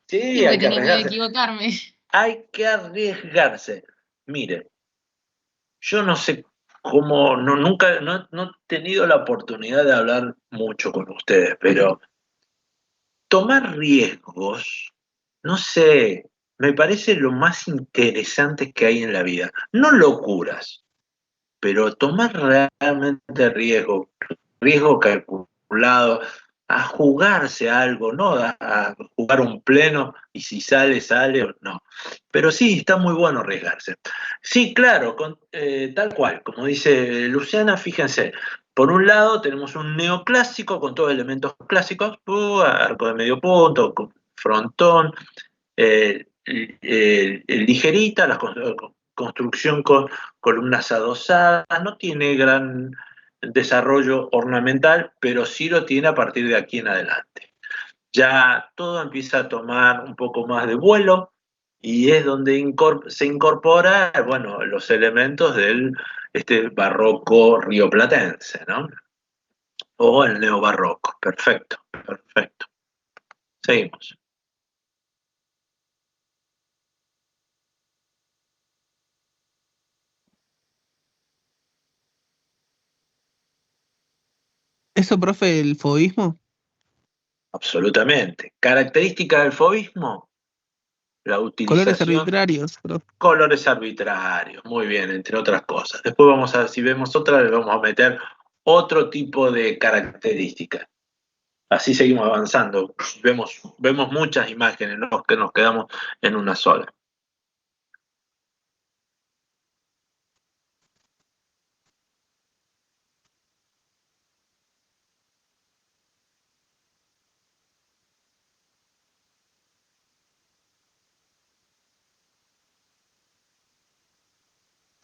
Sí, Y voy hay a que tener miedo de arriesgarse. equivocarme. Hay que arriesgarse. Mire, yo no sé cómo, no, nunca, no he tenido la oportunidad de hablar mucho con ustedes, pero tomar riesgos, no sé, me parece lo más interesante que hay en la vida. No locuras, pero tomar realmente riesgo calculado, a jugarse algo, no a jugar un pleno y si sale, sale o no. Pero sí, está muy bueno arriesgarse. Sí, claro, tal cual, como dice Luciana, fíjense, por un lado tenemos un neoclásico con todos elementos clásicos, arco de medio punto, frontón, ligerita, la construcción con columnas adosadas, no tiene gran desarrollo ornamental, pero sí lo tiene a partir de aquí en adelante. Ya todo empieza a tomar un poco más de vuelo y es donde se incorpora, bueno, los elementos del barroco rioplatense, ¿no? O el neobarroco. Perfecto, perfecto. Seguimos. ¿Eso, profe, el fobismo? Absolutamente. Característica del fobismo, la Colores utilización arbitrarios, profe. colores arbitrarios, muy bien, entre otras cosas. Después vamos a ver si vemos otra, le vamos a meter otro tipo de características. Así seguimos avanzando. Vemos muchas imágenes, no que nos quedamos en una sola.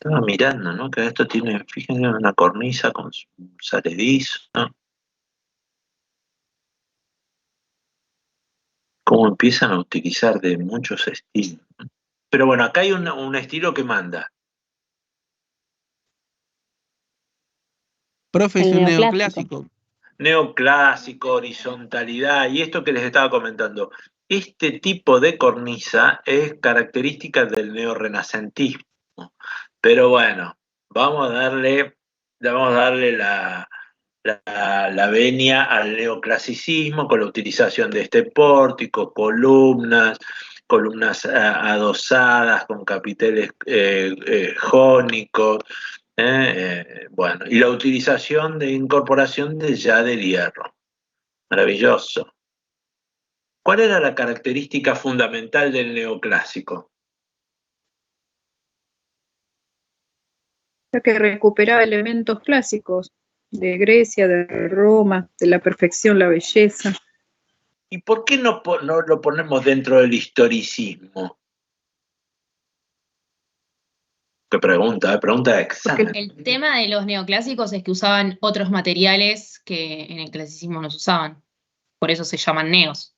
Estaba mirando, ¿no? Que esto tiene, fíjense, una cornisa con su saledizo, ¿no? Cómo empiezan a utilizar de muchos estilos. Pero bueno, acá hay un estilo que manda. Profe, es El un neoclásico. neoclásico. Neoclásico, horizontalidad, y esto que les estaba comentando. Este tipo de cornisa es característica del neorrenacentismo. Pero bueno, vamos a darle la venia al neoclasicismo con la utilización de este pórtico, columnas adosadas con capiteles jónicos, bueno, y la utilización de incorporación ya del hierro. Maravilloso. ¿Cuál era la característica fundamental del neoclásico? Que recuperaba elementos clásicos de Grecia, de Roma, de la perfección, la belleza. ¿Y por qué no lo ponemos dentro del historicismo? Qué pregunta, pregunta de examen. El tema de los neoclásicos es que usaban otros materiales que en el clasicismo no se usaban. Por eso se llaman neos.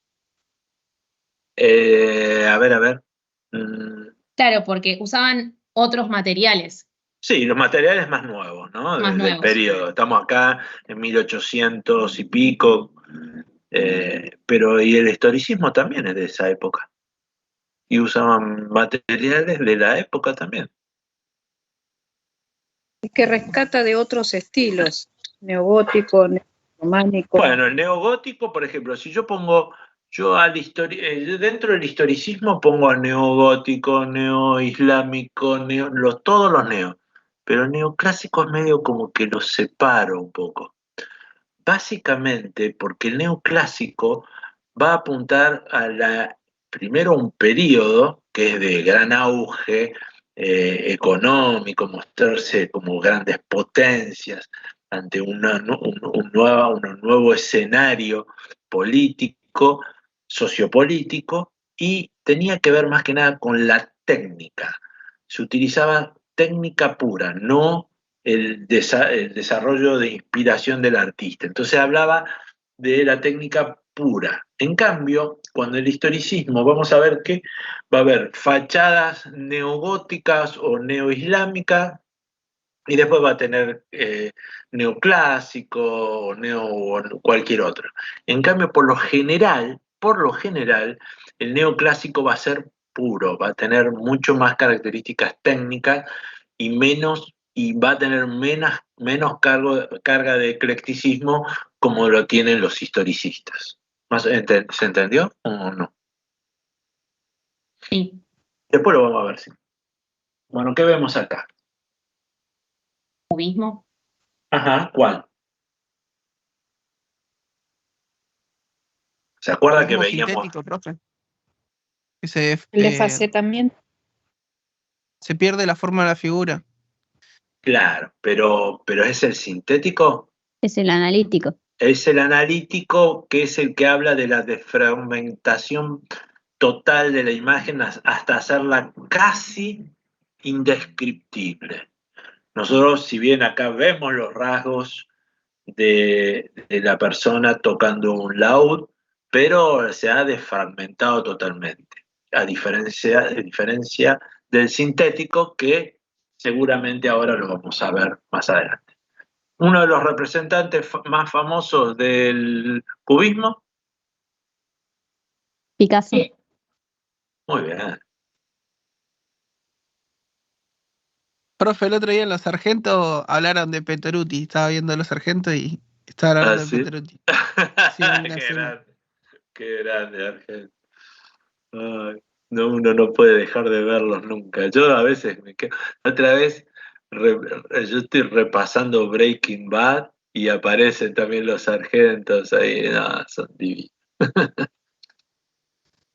A ver, a ver. Mm, Claro, porque usaban otros materiales sí, los materiales más nuevos, ¿no? más Del nuevos. periodo. Estamos acá en 1800 y pico, pero y el historicismo también es de esa época. Y usaban materiales de la época también. Es que rescata de otros estilos, neogótico, románico. Bueno, el neogótico, por ejemplo, si yo pongo, dentro del historicismo pongo al neogótico, neoislámico, todos los neos, pero el neoclásico es medio como que los separo un poco. Básicamente porque el neoclásico va a apuntar primero a un periodo que es de gran auge económico, mostrarse como grandes potencias ante un nuevo escenario político, sociopolítico, y tenía que ver más que nada con la técnica. Se utilizaba técnica pura, no el desarrollo de inspiración del artista. Entonces hablaba de la técnica pura. En cambio, cuando el historicismo, vamos a ver que va a haber fachadas neogóticas o neoislámicas, y después va a tener neoclásico o cualquier otro. En cambio, por lo general, por lo general el neoclásico va a ser puro, va a tener mucho más características técnicas y va a tener menos carga de eclecticismo como lo tienen los historicistas. ¿Se entendió o no? Sí. Después lo vamos a ver. Sí. Bueno, ¿qué vemos acá? Cubismo. Ajá, ¿cuál? ¿Se acuerda que Cubismo veíamos? sintético, profe. Que El desfacetamiento. se pierde la forma de la figura. Claro, pero ¿es el sintético? Es el analítico. Es el analítico, que es el que habla de la desfragmentación total de la imagen hasta hacerla casi indescriptible. Nosotros, si bien acá vemos los rasgos de la persona tocando un laúd, pero se ha desfragmentado totalmente, a diferencia del sintético, que seguramente ahora lo vamos a ver más adelante. Uno de los representantes más famosos del cubismo. Picasso. Muy bien. Profe, el otro día en Los Sargentos hablaron de Petroruti. Estaba viendo Los Sargentos y estaba hablando de ¿Sí? Petroruti. Sí, en una Qué escena. grande, qué grande, Argel. Ay, no, uno no puede dejar de verlos nunca. Yo a veces me quedo. Otra vez, yo estoy repasando Breaking Bad y aparecen también los sargentos ahí. No, son divinos.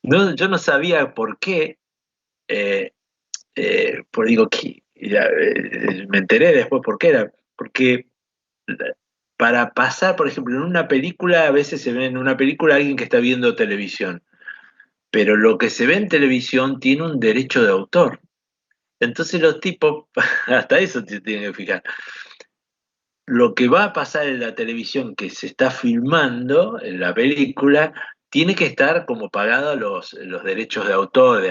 No, yo no sabía por qué. eh, digo que me enteré después por qué era. Porque para pasar, por ejemplo, en una película, a veces se ve en una película alguien que está viendo televisión. Pero lo que se ve en televisión tiene un derecho de autor. Entonces los tipos, hasta eso te tienen que fijar. Lo que va a pasar en la televisión que se está filmando, en la película, tiene que estar como pagado los derechos de autor,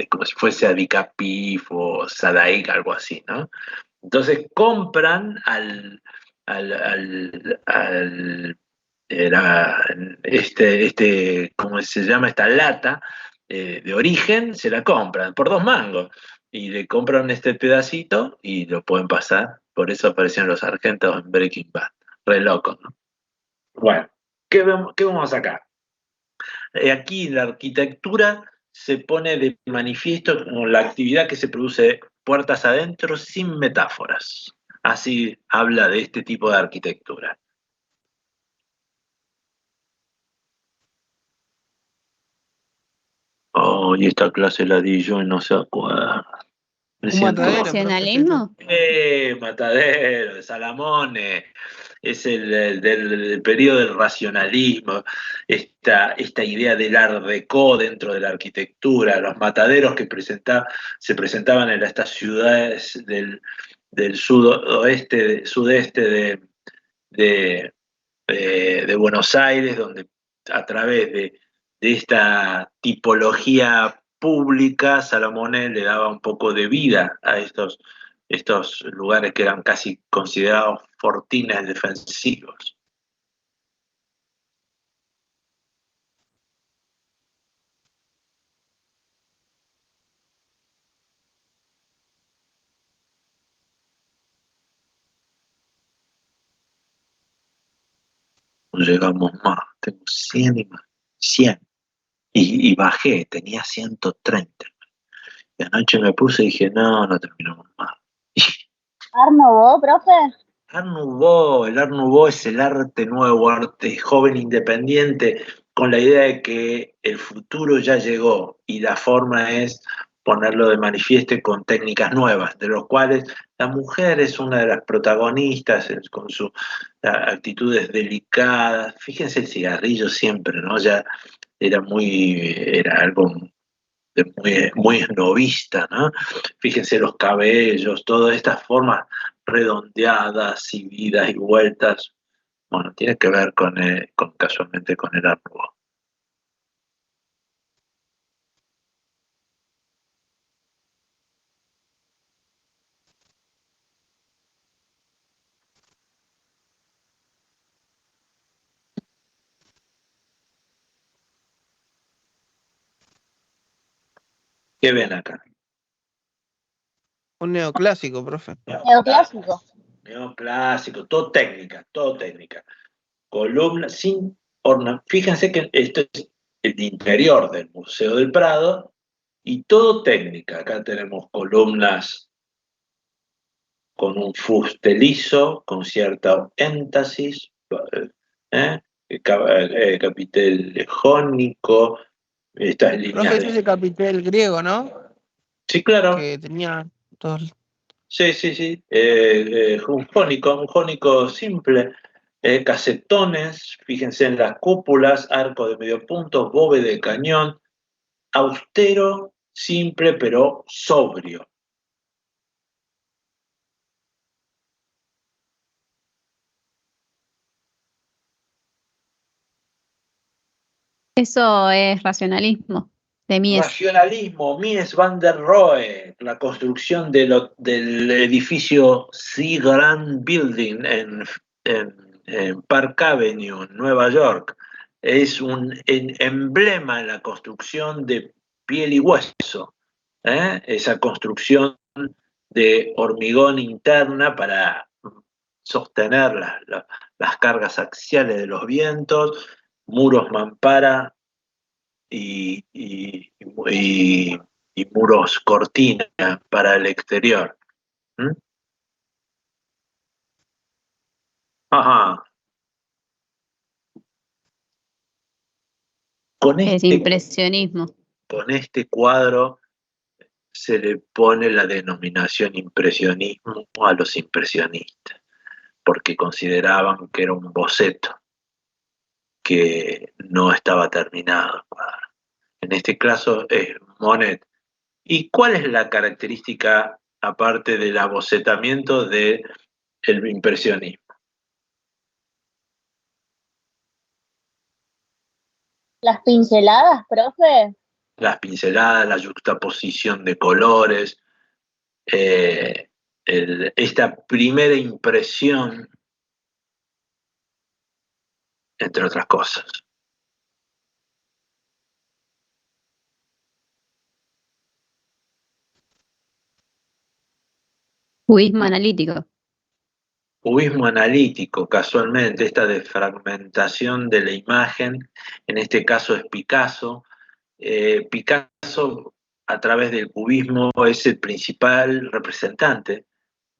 como si fuese Adicapif o Sadaic, algo así, ¿no? Entonces compran al era ¿cómo se llama? Esta lata de origen, se la compran por 2 mangos y le compran este pedacito y lo pueden pasar. Por eso aparecieron los sargentos en Breaking Bad. Re loco, ¿no? Bueno, qué vemos acá? Aquí la arquitectura se pone de manifiesto como la actividad que se produce puertas adentro sin metáforas. Así habla de este tipo de arquitectura. Oh, y esta clase la di yo y no se acuerda. Me Un siento. matadero, profe. ¿Funcionalismo? Matadero, de Salamone, es el del periodo del racionalismo, esta idea del Art Deco dentro de la arquitectura, los mataderos que se presentaban en estas ciudades del sudeste de, de Buenos Aires, donde a través de esta tipología pública, Salamone le daba un poco de vida a estos lugares que eran casi considerados fortines defensivos. No llegamos más, tengo 100 y más, 100. Y bajé, tenía 130. Y anoche me puse y dije, no, no terminamos más. ¿Art Nouveau, profe? El Art Nouveau es el arte nuevo, arte joven independiente, con la idea de que el futuro ya llegó y la forma es ponerlo de manifiesto con técnicas nuevas, de los cuales la mujer es una de las protagonistas con sus actitudes delicadas. Fíjense el cigarrillo siempre, ¿no? Ya era algo muy esnovista, ¿no? Fíjense los cabellos, todas estas formas redondeadas y vidas y vueltas. Bueno, tiene que ver casualmente con el Art Nouveau. ¿Qué ven acá? Un neoclásico, profe. Neoclásico. Neoclásico, todo técnica, todo técnica. Columna sin ornamentos. Fíjense que esto es el interior del Museo del Prado y todo técnica. Acá tenemos columnas con un fuste liso, con cierta énfasis, capitel jónico, estas Profe, líneas ese es el capitel griego, ¿no? Sí, claro. Que tenía todos. Sí, sí, sí. Un jónico simple. Casetones, fíjense en las cúpulas, arco de medio punto, bóveda de cañón, austero, simple, pero sobrio. Eso es racionalismo, de Mies. Racionalismo, Mies van der Rohe, la construcción del edificio Sea Grand Building en Park Avenue, en Nueva York. Es un emblema en la construcción de piel y hueso, esa construcción de hormigón interna para sostener las cargas axiales de los vientos, muros mampara y, y- y- y muros cortina para el exterior. ¿Mm? Ajá. Con Es impresionismo. con este cuadro se le pone la denominación impresionismo a los impresionistas, porque consideraban que era un boceto, que no estaba terminado el cuadro. En este caso es Monet. ¿Y cuál es la característica, aparte del abocetamiento, del impresionismo? Las pinceladas, profe. Las pinceladas, la yuxtaposición de colores, eh, esta primera impresión, entre otras cosas. Cubismo analítico. Cubismo analítico, casualmente, esta desfragmentación de la imagen, en este caso es Picasso. Picasso, a través del cubismo, es el principal representante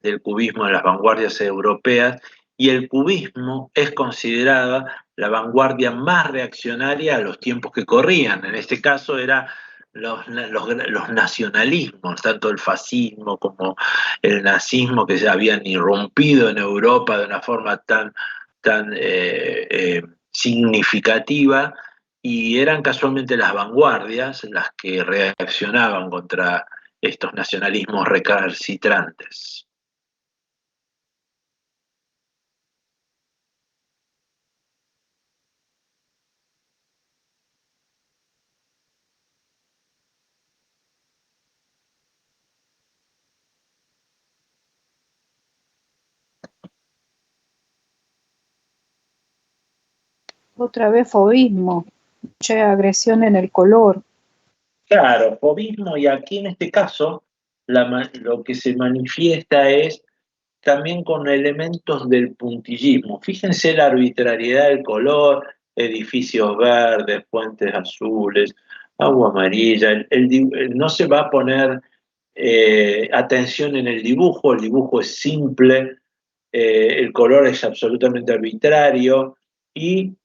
del cubismo en las vanguardias europeas, y el cubismo es considerada la vanguardia más reaccionaria a los tiempos que corrían. En este caso era los nacionalismos, tanto el fascismo como el nazismo, que ya habían irrumpido en Europa de una forma tan significativa, y eran casualmente las vanguardias las que reaccionaban contra estos nacionalismos recalcitrantes. Otra vez fobismo, mucha agresión en el color. Claro, fobismo, y aquí en este caso lo que se manifiesta es también con elementos del puntillismo. Fíjense la arbitrariedad del color, edificios verdes, puentes azules, agua amarilla. No se va a poner atención en el dibujo es simple, el color es absolutamente arbitrario y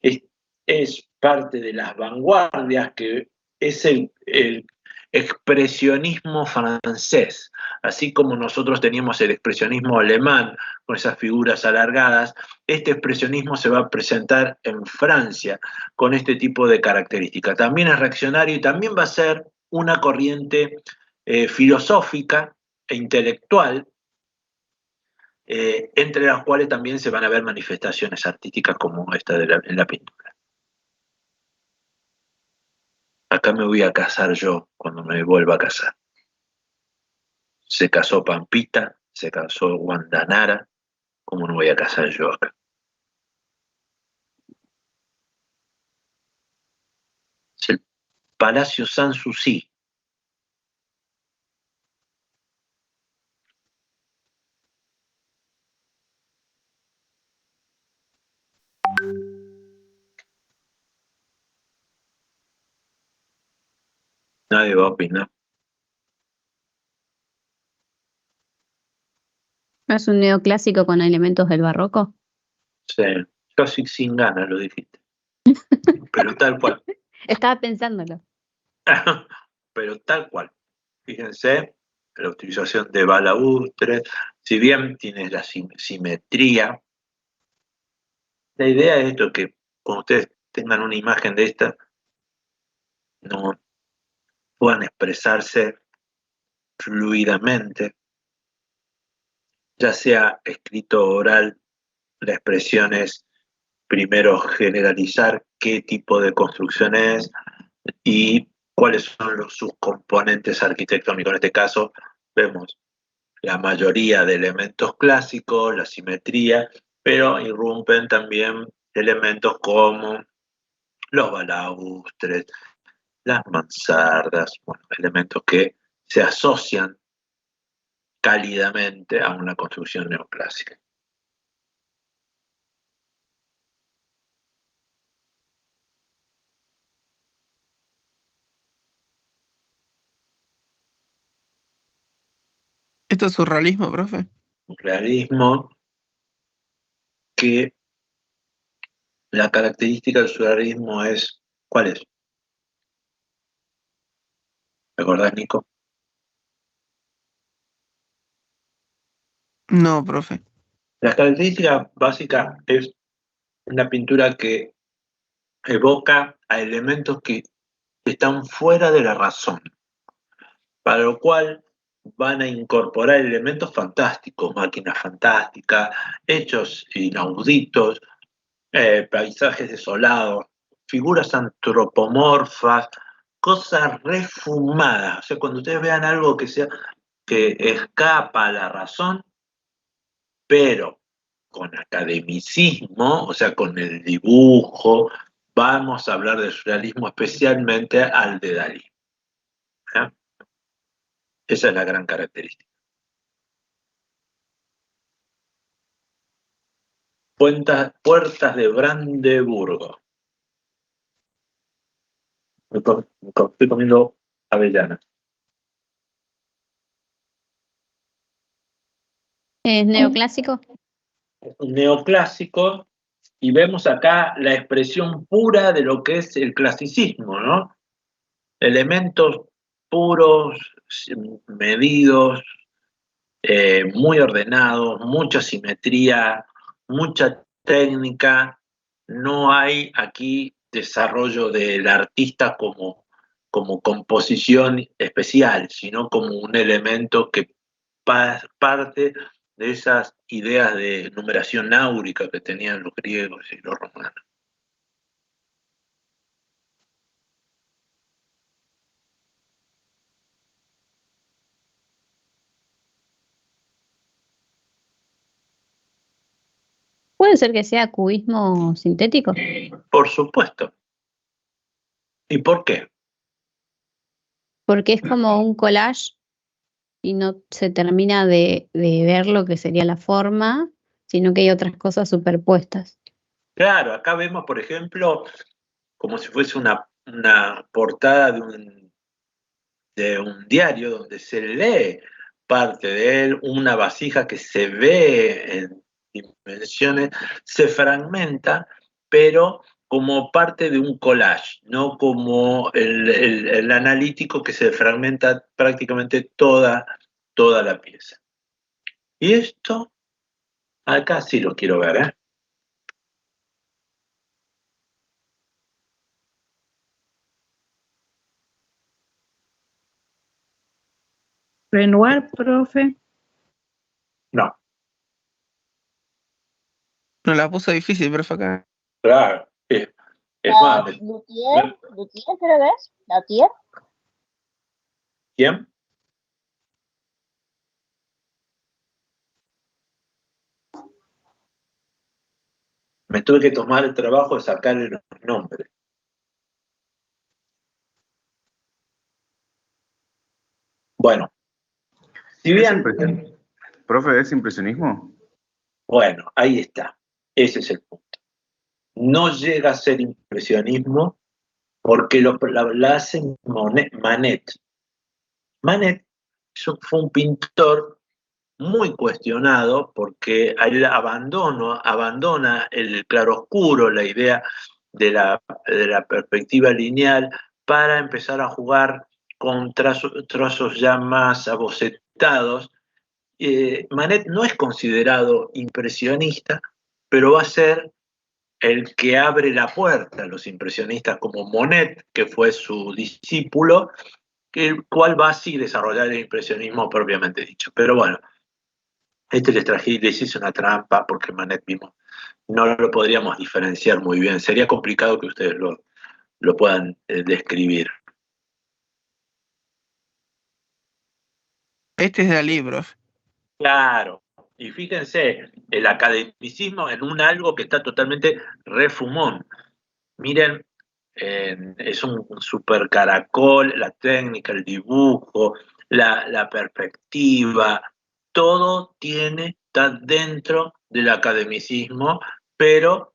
es, es parte de las vanguardias, que es el expresionismo francés. Así como nosotros teníamos el expresionismo alemán con esas figuras alargadas, este expresionismo se va a presentar en Francia con este tipo de características. También es reaccionario y también va a ser una corriente filosófica e intelectual, entre las cuales también se van a ver manifestaciones artísticas como esta en la pintura. Acá me voy a casar yo cuando me vuelva a casar. Se casó Pampita, se casó Guandanara, ¿cómo no voy a casar yo acá? Es el Palacio Sanssouci, Nadie va a opinar. ¿Es un neoclásico con elementos del barroco? Sí, casi sin ganas lo dijiste. Pero tal cual. Estaba pensándolo. Pero tal cual. Fíjense, la utilización de balaustres, si bien tiene la simetría, la idea es esto, que cuando ustedes tengan una imagen de esta, no puedan expresarse fluidamente, ya sea escrito o oral. La expresión es primero generalizar qué tipo de construcción es y cuáles son sus componentes arquitectónicos. En este caso, vemos la mayoría de elementos clásicos, la simetría, pero irrumpen también elementos como los balaustres, las mansardas, bueno, elementos que se asocian cálidamente a una construcción neoclásica. ¿Esto es surrealismo, profe? Un realismo que la característica del surrealismo es, ¿cuál es? ¿Te acordás, Nico? No, profe. La característica básica es una pintura que evoca a elementos que están fuera de la razón, para lo cual van a incorporar elementos fantásticos, máquinas fantásticas, hechos inauditos, paisajes desolados, figuras antropomorfas, cosas refumadas. O sea, cuando ustedes vean algo que escapa a la razón, pero con academicismo, o sea, con el dibujo, vamos a hablar del surrealismo, especialmente al de Dalí. ¿Eh? Esa es la gran característica. Puertas de Brandeburgo. Estoy comiendo avellana. ¿Es neoclásico? Un neoclásico, y vemos acá la expresión pura de lo que es el clasicismo, ¿no? Elementos puros, medidos, muy ordenados, mucha simetría, mucha técnica. No hay aquí desarrollo del artista como composición especial, sino como un elemento que parte de esas ideas de numeración áurica que tenían los griegos y los romanos. ¿Puede ser que sea cubismo sintético? Por supuesto. ¿Y por qué? Porque es como un collage y no se termina de ver lo que sería la forma, sino que hay otras cosas superpuestas. Claro, acá vemos, por ejemplo, como si fuese una portada de un diario donde se lee parte de él, una vasija que se ve en dimensiones, se fragmenta, pero como parte de un collage, no como el analítico que se fragmenta prácticamente toda la pieza. Y esto, acá sí lo quiero ver, ¿eh? Renoir, profe. No, No la puso difícil, profe, acá. claro. Es más, Luthier creo que es. Luthier. ¿quién? Me tuve que tomar el trabajo de sacarle los nombres. Bueno, si bien, Profe, ¿es impresionismo? bueno, ahí está. Ese es el punto. No llega a ser impresionismo porque la hace Manet. Manet fue un pintor muy cuestionado porque él abandona el claroscuro, la idea de la perspectiva lineal, para empezar a jugar con trazos ya más abocetados. Manet no es considerado impresionista, pero va a ser el que abre la puerta a los impresionistas como Monet, que fue su discípulo, el cual va así a desarrollar el impresionismo propiamente dicho. Pero bueno, les hice una trampa porque Manet mismo no lo podríamos diferenciar muy bien. Sería complicado que ustedes lo puedan describir. Este es de libros. Claro. Y fíjense, el academicismo en un algo que está totalmente refumón. Miren, es un super caracol, la técnica, el dibujo, la perspectiva, todo está dentro del academicismo, pero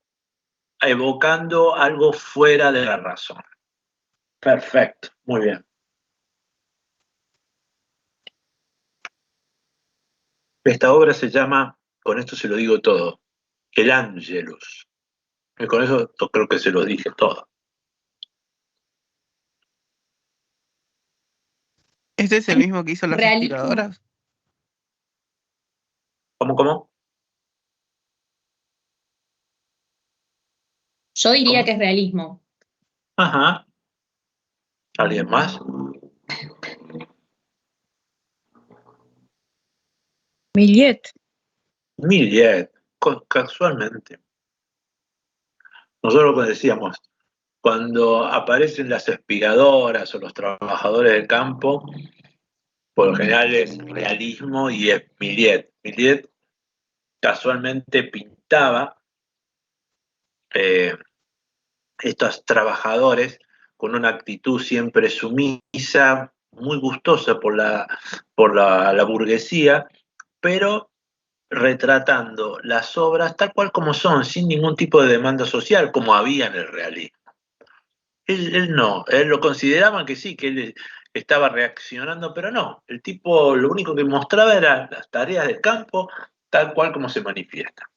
evocando algo fuera de la razón. Perfecto, muy bien. Esta obra se llama, con esto se lo digo todo, El Ángelus. Y con eso yo creo que se lo dije todo. ¿Este es el mismo que hizo las Realismo. aspiradoras? ¿Cómo? Yo diría ¿Cómo? que es realismo. Ajá. ¿Alguien más? Millet. Millet, casualmente. Nosotros lo decíamos, cuando aparecen las espigadoras o los trabajadores del campo, por lo general es realismo y es Millet. Millet casualmente pintaba estos trabajadores con una actitud siempre sumisa, muy gustosa por la burguesía, pero retratando las obras tal cual como son, sin ningún tipo de demanda social, como había en el realismo. Él lo consideraban que sí, que él estaba reaccionando, pero no. El tipo lo único que mostraba eran las tareas del campo, tal cual como se manifiesta.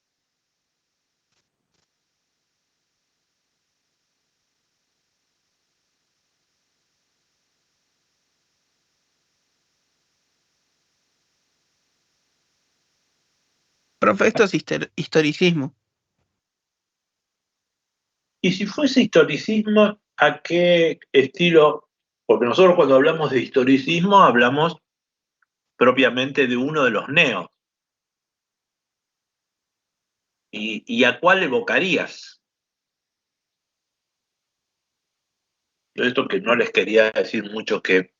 Profe, esto es historicismo. Y si fuese historicismo, ¿a qué estilo? Porque nosotros cuando hablamos de historicismo hablamos propiamente de uno de los neos. ¿Y a cuál evocarías? Yo esto que no les quería decir mucho que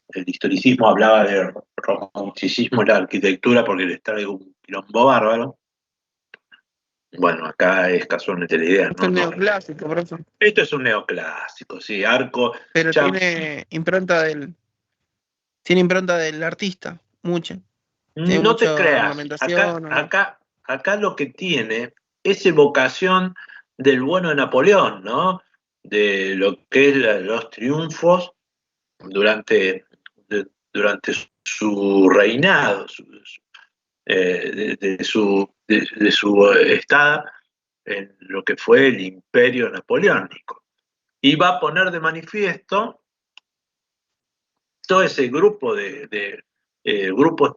el historicismo hablaba de romanticismo en la arquitectura porque les traigo un quilombo bárbaro. Bueno, acá es casualmente la idea, Esto es ¿no? neoclásico, profe. Esto es un neoclásico, sí, arco. Pero Ya, tiene impronta del artista, mucha. Tiene no te mucha creas, ornamentación. acá lo que tiene es evocación del bueno de Napoleón, ¿no? De lo que es los triunfos durante, durante su reinado, de su estada en lo que fue el imperio napoleónico. Y va a poner de manifiesto todo ese grupo de grupos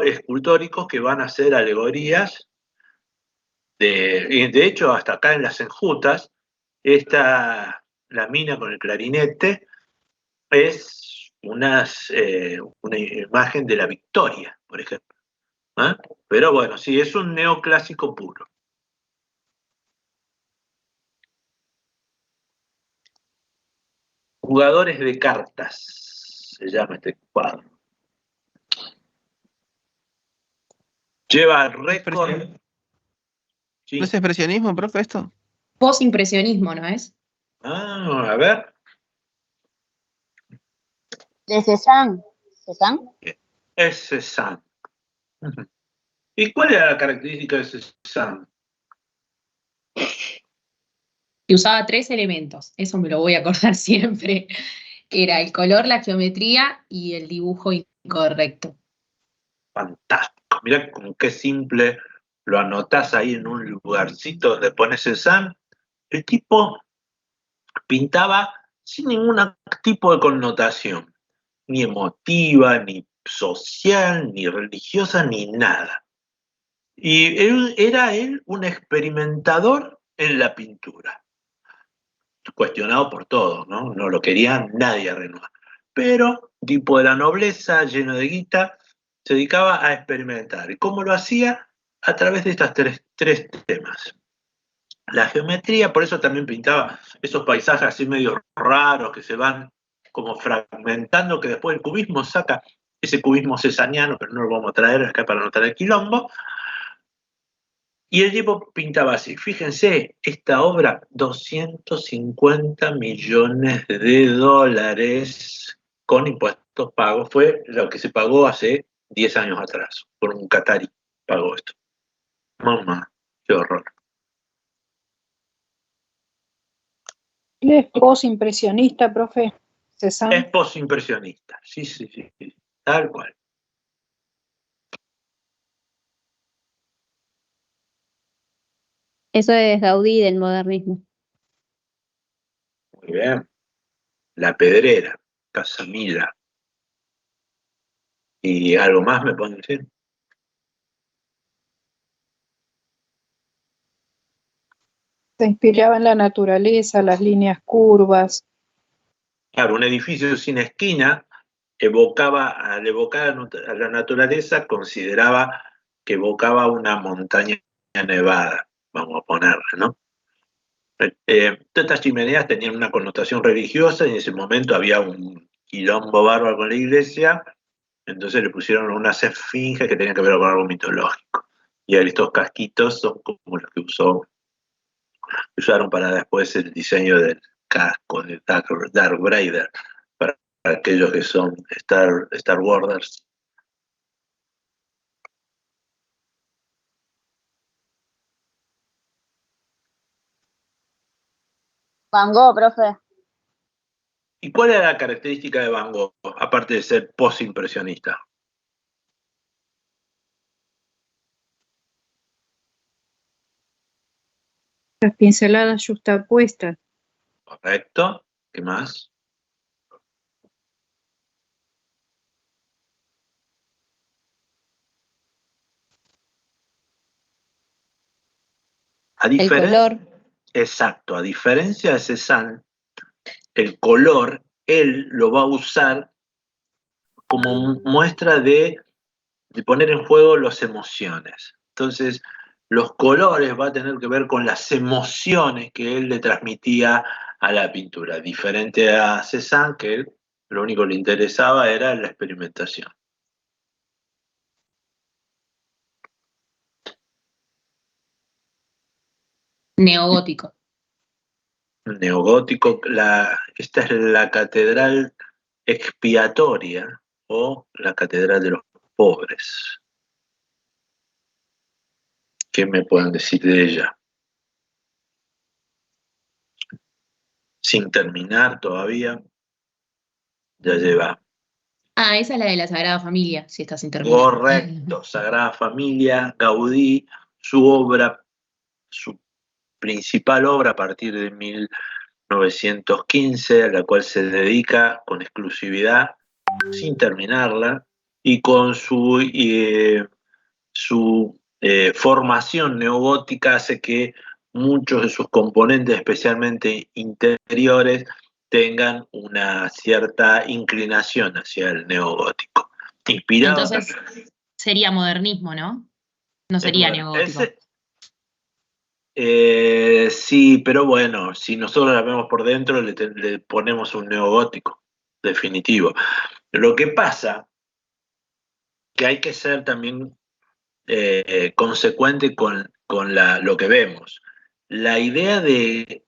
escultóricos que van a hacer alegorías. De hecho, hasta acá en las enjutas, la mina con el clarinete es una imagen de la victoria, por ejemplo. ¿Eh? Pero bueno, sí, es un neoclásico puro. Jugadores de cartas, se llama este cuadro. Lleva récord. Sí. ¿No es expresionismo, profe, esto? Posimpresionismo, ¿no es? A ver. De Cézanne. ¿Cézanne? Es Cézanne. ¿Y cuál era la característica de Cézanne? Y usaba 3 elementos, eso me lo voy a acordar siempre, que era el color, la geometría y el dibujo incorrecto. Fantástico. Mirá con qué simple lo anotás ahí en un lugarcito donde pones Cézanne. El tipo pintaba sin ningún tipo de connotación, ni emotiva, ni social, ni religiosa, ni nada. Y era él un experimentador en la pintura, cuestionado por todos, ¿no? No lo quería nadie a Renoir. Pero, tipo de la nobleza, lleno de guita, se dedicaba a experimentar. ¿Y cómo lo hacía? A través de estos tres temas. La geometría, por eso también pintaba esos paisajes así medio raros que se van como fragmentando, que después el cubismo saca ese cubismo cesaniano, pero no lo vamos a traer acá para no traer quilombo. Y el tipo pintaba así. Fíjense, esta obra, 250 millones de dólares con impuestos pagos. Fue lo que se pagó hace 10 años atrás. Por un catarí pagó esto. Mamá, qué horror. Él es posimpresionista, profe. Es Cézanne. posimpresionista. Sí, tal cual. Eso es Gaudí del modernismo. Muy bien. La Pedrera, Casamila. ¿Y algo más me pueden decir? Se inspiraba en la naturaleza, las líneas curvas. Claro, un edificio sin esquina al evocar a la naturaleza, consideraba que evocaba una montaña nevada, vamos a ponerle, ¿no? Todas estas chimeneas tenían una connotación religiosa y en ese momento había un quilombo bárbaro con la iglesia, entonces le pusieron unas esfinges que tenían que ver con algo mitológico. Y estos casquitos son como los que usaron para después el diseño del casco de Darth Vader, para aquellos que son Star Wars. Van Gogh, profe. ¿Y cuál era la característica de Van Gogh, aparte de ser posimpresionista? Las pinceladas yuxtapuestas. Correcto. ¿Qué más? El color. Exacto, a diferencia de Cézanne, el color él lo va a usar como muestra de poner en juego las emociones. Entonces, los colores va a tener que ver con las emociones que él le transmitía a la pintura, diferente a Cézanne, que lo único que le interesaba era la experimentación. Neogótico. Neogótico, esta es la catedral expiatoria o la catedral de los pobres. ¿Qué me pueden decir de ella? Sin terminar todavía, ya lleva. Ah, esa es la de la Sagrada Familia, si estás sin terminar. Correcto, Sagrada Familia, Gaudí, su principal obra a partir de 1915, a la cual se dedica con exclusividad, sin terminarla, y con su formación neogótica hace que muchos de sus componentes, especialmente interiores, tengan una cierta inclinación hacia el neogótico. Inspirado. Entonces sería modernismo, ¿no? No sería neogótico. Sí, pero bueno, si nosotros la vemos por dentro, le ponemos un neogótico, definitivo. Lo que pasa que hay que ser también consecuente con lo que vemos. La idea de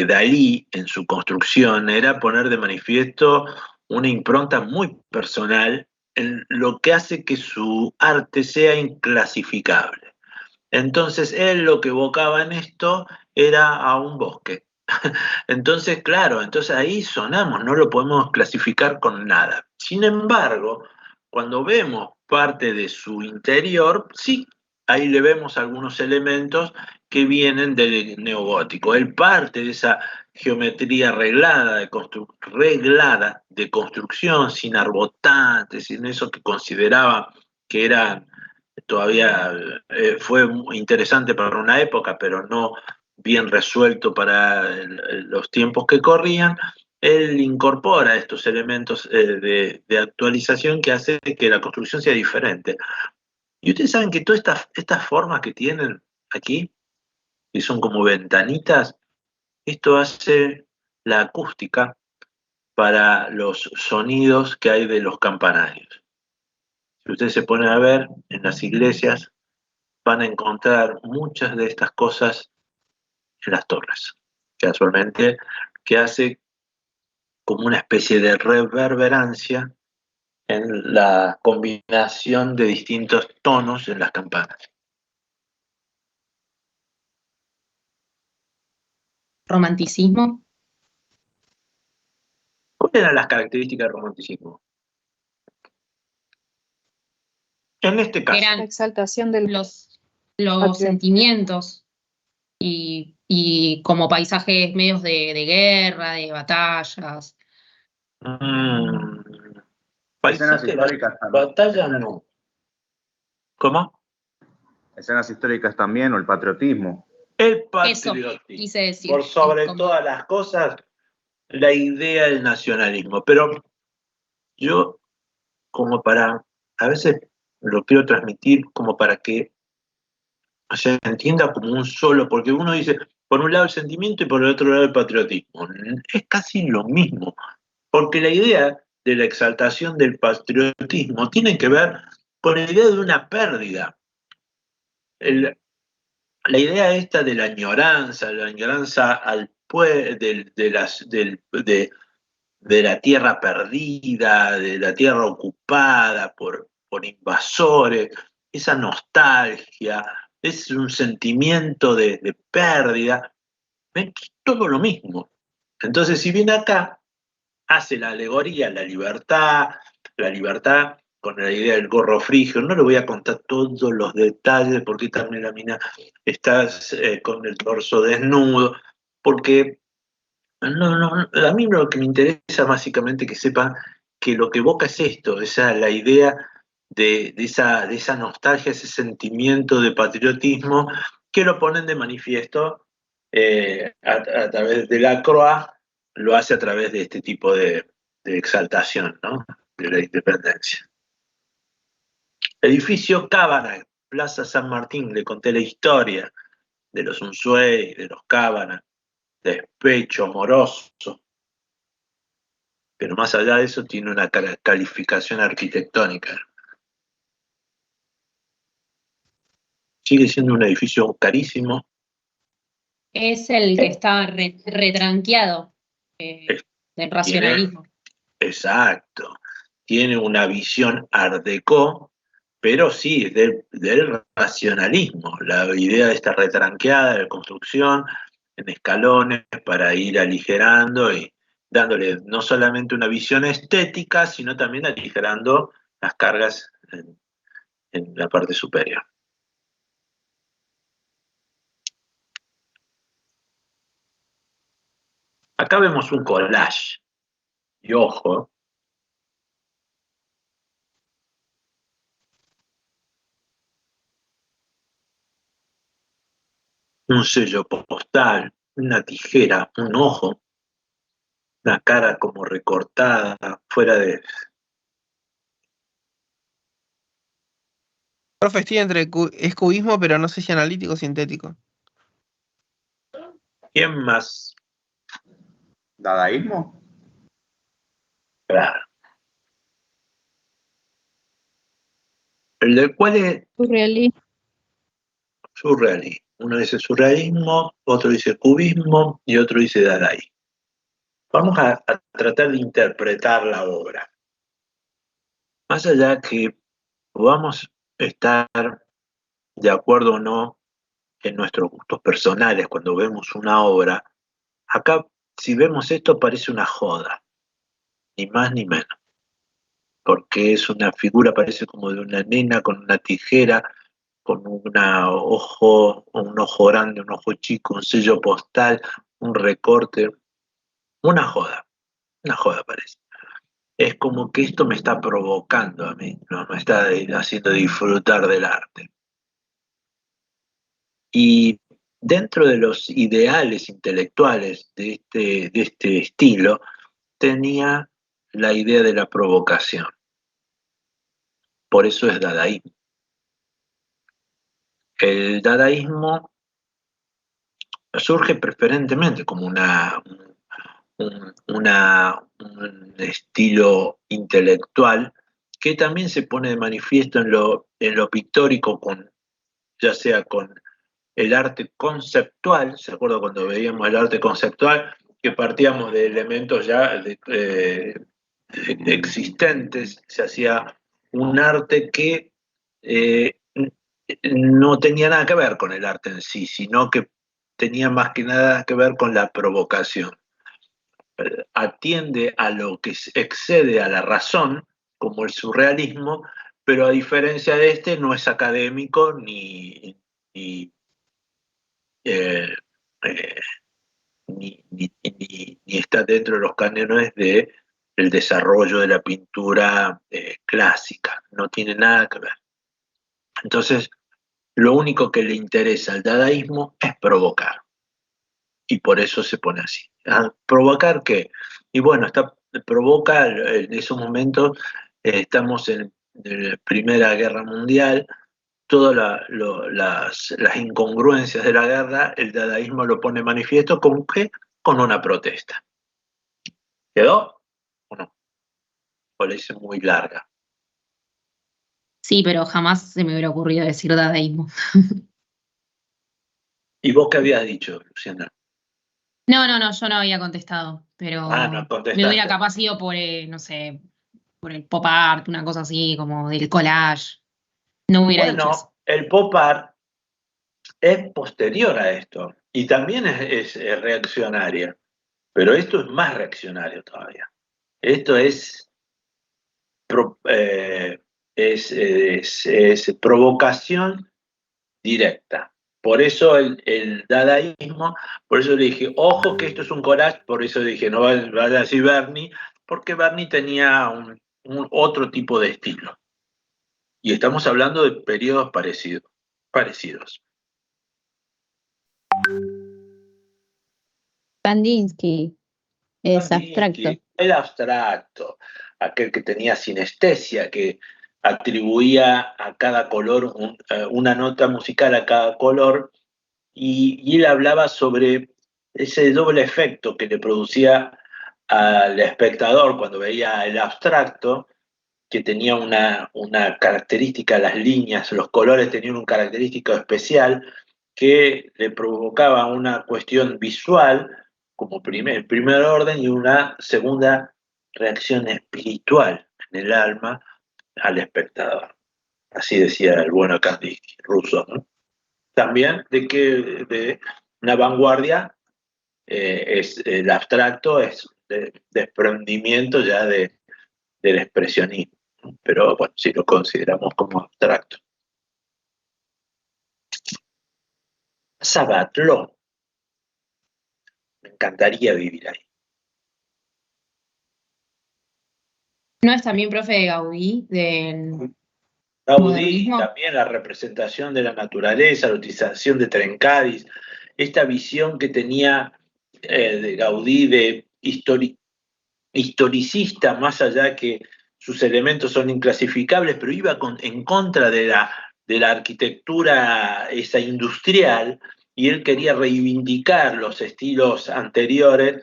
Dalí en su construcción era poner de manifiesto una impronta muy personal en lo que hace que su arte sea inclasificable. Entonces él lo que evocaba en esto era a un bosque. Entonces, claro, entonces ahí sonamos, no lo podemos clasificar con nada. Sin embargo, cuando vemos parte de su interior, sí, ahí le vemos algunos elementos que vienen del neogótico. Él parte de esa geometría reglada de construcción, sin arbotantes, sin eso que consideraba que eran todavía, fue muy interesante para una época, pero no bien resuelto para los tiempos que corrían. Él incorpora estos elementos de actualización que hace que la construcción sea diferente. Y ustedes saben que todas estas formas que tienen aquí, que son como ventanitas, esto hace la acústica para los sonidos que hay de los campanarios. Si ustedes se ponen a ver en las iglesias, van a encontrar muchas de estas cosas en las torres, casualmente, que hace como una especie de reverberancia en la combinación de distintos tonos en las campanas. Romanticismo. ¿Cuáles eran las características del romanticismo? En este caso, Eran La exaltación del los patriarcado. sentimientos y como paisajes medios de guerra, de batallas. Escenas paisaje, históricas también. batalla no. ¿Cómo? Escenas históricas también, o el patriotismo. El Eso patriotismo. quise decir. Por sobre Como- todas las cosas, la idea del nacionalismo. Pero yo, como para, a veces lo quiero transmitir como para que se entienda como un solo, porque uno dice, por un lado el sentimiento y por el otro lado el patriotismo. Es casi lo mismo, porque la idea de la exaltación del patriotismo tiene que ver con la idea de una pérdida. La idea esta de la añoranza al de la tierra perdida, de la tierra ocupada por invasores, esa nostalgia, es un sentimiento de pérdida, es todo lo mismo. Entonces, si bien acá hace la alegoría, la libertad con la idea del gorro frigio, no le voy a contar todos los detalles, porque también la mina está con el torso desnudo, porque a mí lo que me interesa básicamente que sepan que lo que evoca es esto, la idea de esa nostalgia, ese sentimiento de patriotismo que lo ponen de manifiesto a través de la Croix, lo hace a través de este tipo de exaltación, ¿no? De la independencia. Edificio Cábana, Plaza San Martín, le conté la historia de los Unzué, de los Cábana, despecho amoroso, pero más allá de eso tiene una calificación arquitectónica. Sigue siendo un edificio carísimo. Es el que está retranqueado del racionalismo. Exacto. Tiene una visión art déco, pero sí, del racionalismo. La idea de esta retranqueada de construcción en escalones para ir aligerando y dándole no solamente una visión estética, sino también aligerando las cargas en la parte superior. Acá vemos un collage. Y ojo, un sello postal, una tijera, un ojo, una cara como recortada, fuera de... Profe, estoy entre es cubismo, pero no sé si analítico o sintético. ¿Quién más? ¿Dadaísmo? Claro. El del cual es Surrealismo. surrealismo. Uno dice surrealismo, otro dice cubismo y otro dice dadaísmo. Vamos a tratar de interpretar la obra. Más allá que podamos estar de acuerdo o no en nuestros gustos personales cuando vemos una obra. Acá, si vemos esto, parece una joda, ni más ni menos, porque es una figura, parece como de una nena con una tijera, con un ojo grande, un ojo chico, un sello postal, un recorte, una joda parece. Es como que esto me está provocando a mí, ¿no? Me está haciendo disfrutar del arte. Y dentro de los ideales intelectuales de este estilo, tenía la idea de la provocación. Por eso es dadaísmo. El dadaísmo surge preferentemente como un estilo intelectual que también se pone de manifiesto en lo pictórico, ya sea con el arte conceptual. ¿Se acuerda cuando veíamos el arte conceptual? Que partíamos de elementos ya existentes, se hacía un arte que no tenía nada que ver con el arte en sí, sino que tenía más que nada que ver con la provocación. Atiende a lo que excede a la razón, como el surrealismo, pero a diferencia de este no es académico ni, eh, eh, ni está dentro de los cánones del desarrollo de la pintura clásica, no tiene nada que ver. Entonces, lo único que le interesa al dadaísmo es provocar, y por eso se pone así. ¿Provocar qué? Y bueno, provoca en esos momentos, estamos en la Primera Guerra Mundial, todas las incongruencias de la guerra, el dadaísmo lo pone manifiesto con qué, con una protesta. ¿Quedó o no? O le hice muy larga. Sí, pero jamás se me hubiera ocurrido decir dadaísmo. ¿Y vos qué habías dicho, Luciana? No, yo no había contestado, pero No me hubiera contestaste. capaz ido por, no sé, por el pop art, una cosa así, como del collage. No hubiera dicho eso. Bueno, el pop art es posterior a esto y también es reaccionaria, pero esto es más reaccionario todavía. Esto es provocación directa. Por eso el dadaísmo, por eso le dije, ojo que esto es un collage, por eso dije, no vaya a decir Berni, porque Berni tenía un otro tipo de estilo. Y estamos hablando de periodos parecidos. Kandinsky es abstracto. Kandinsky, el abstracto, aquel que tenía sinestesia, que atribuía a cada color una nota musical a cada color, y él hablaba sobre ese doble efecto que le producía al espectador cuando veía el abstracto, que tenía una característica, las líneas, los colores tenían un característico especial que le provocaba una cuestión visual como primer orden y una segunda reacción espiritual en el alma al espectador. Así decía el bueno Kandinsky, ruso, ¿no? También de una vanguardia es el abstracto, es desprendimiento ya del expresionismo, ¿no? Pero bueno, si lo consideramos como abstracto. Sabatló, me encantaría vivir ahí. ¿No es también profe de Gaudí, del Gaudí, modernismo? también la representación de la naturaleza, la utilización de Trencadis, esta visión que tenía de Gaudí de historicista, más allá que sus elementos son inclasificables, pero iba en contra de la arquitectura esa industrial, y él quería reivindicar los estilos anteriores,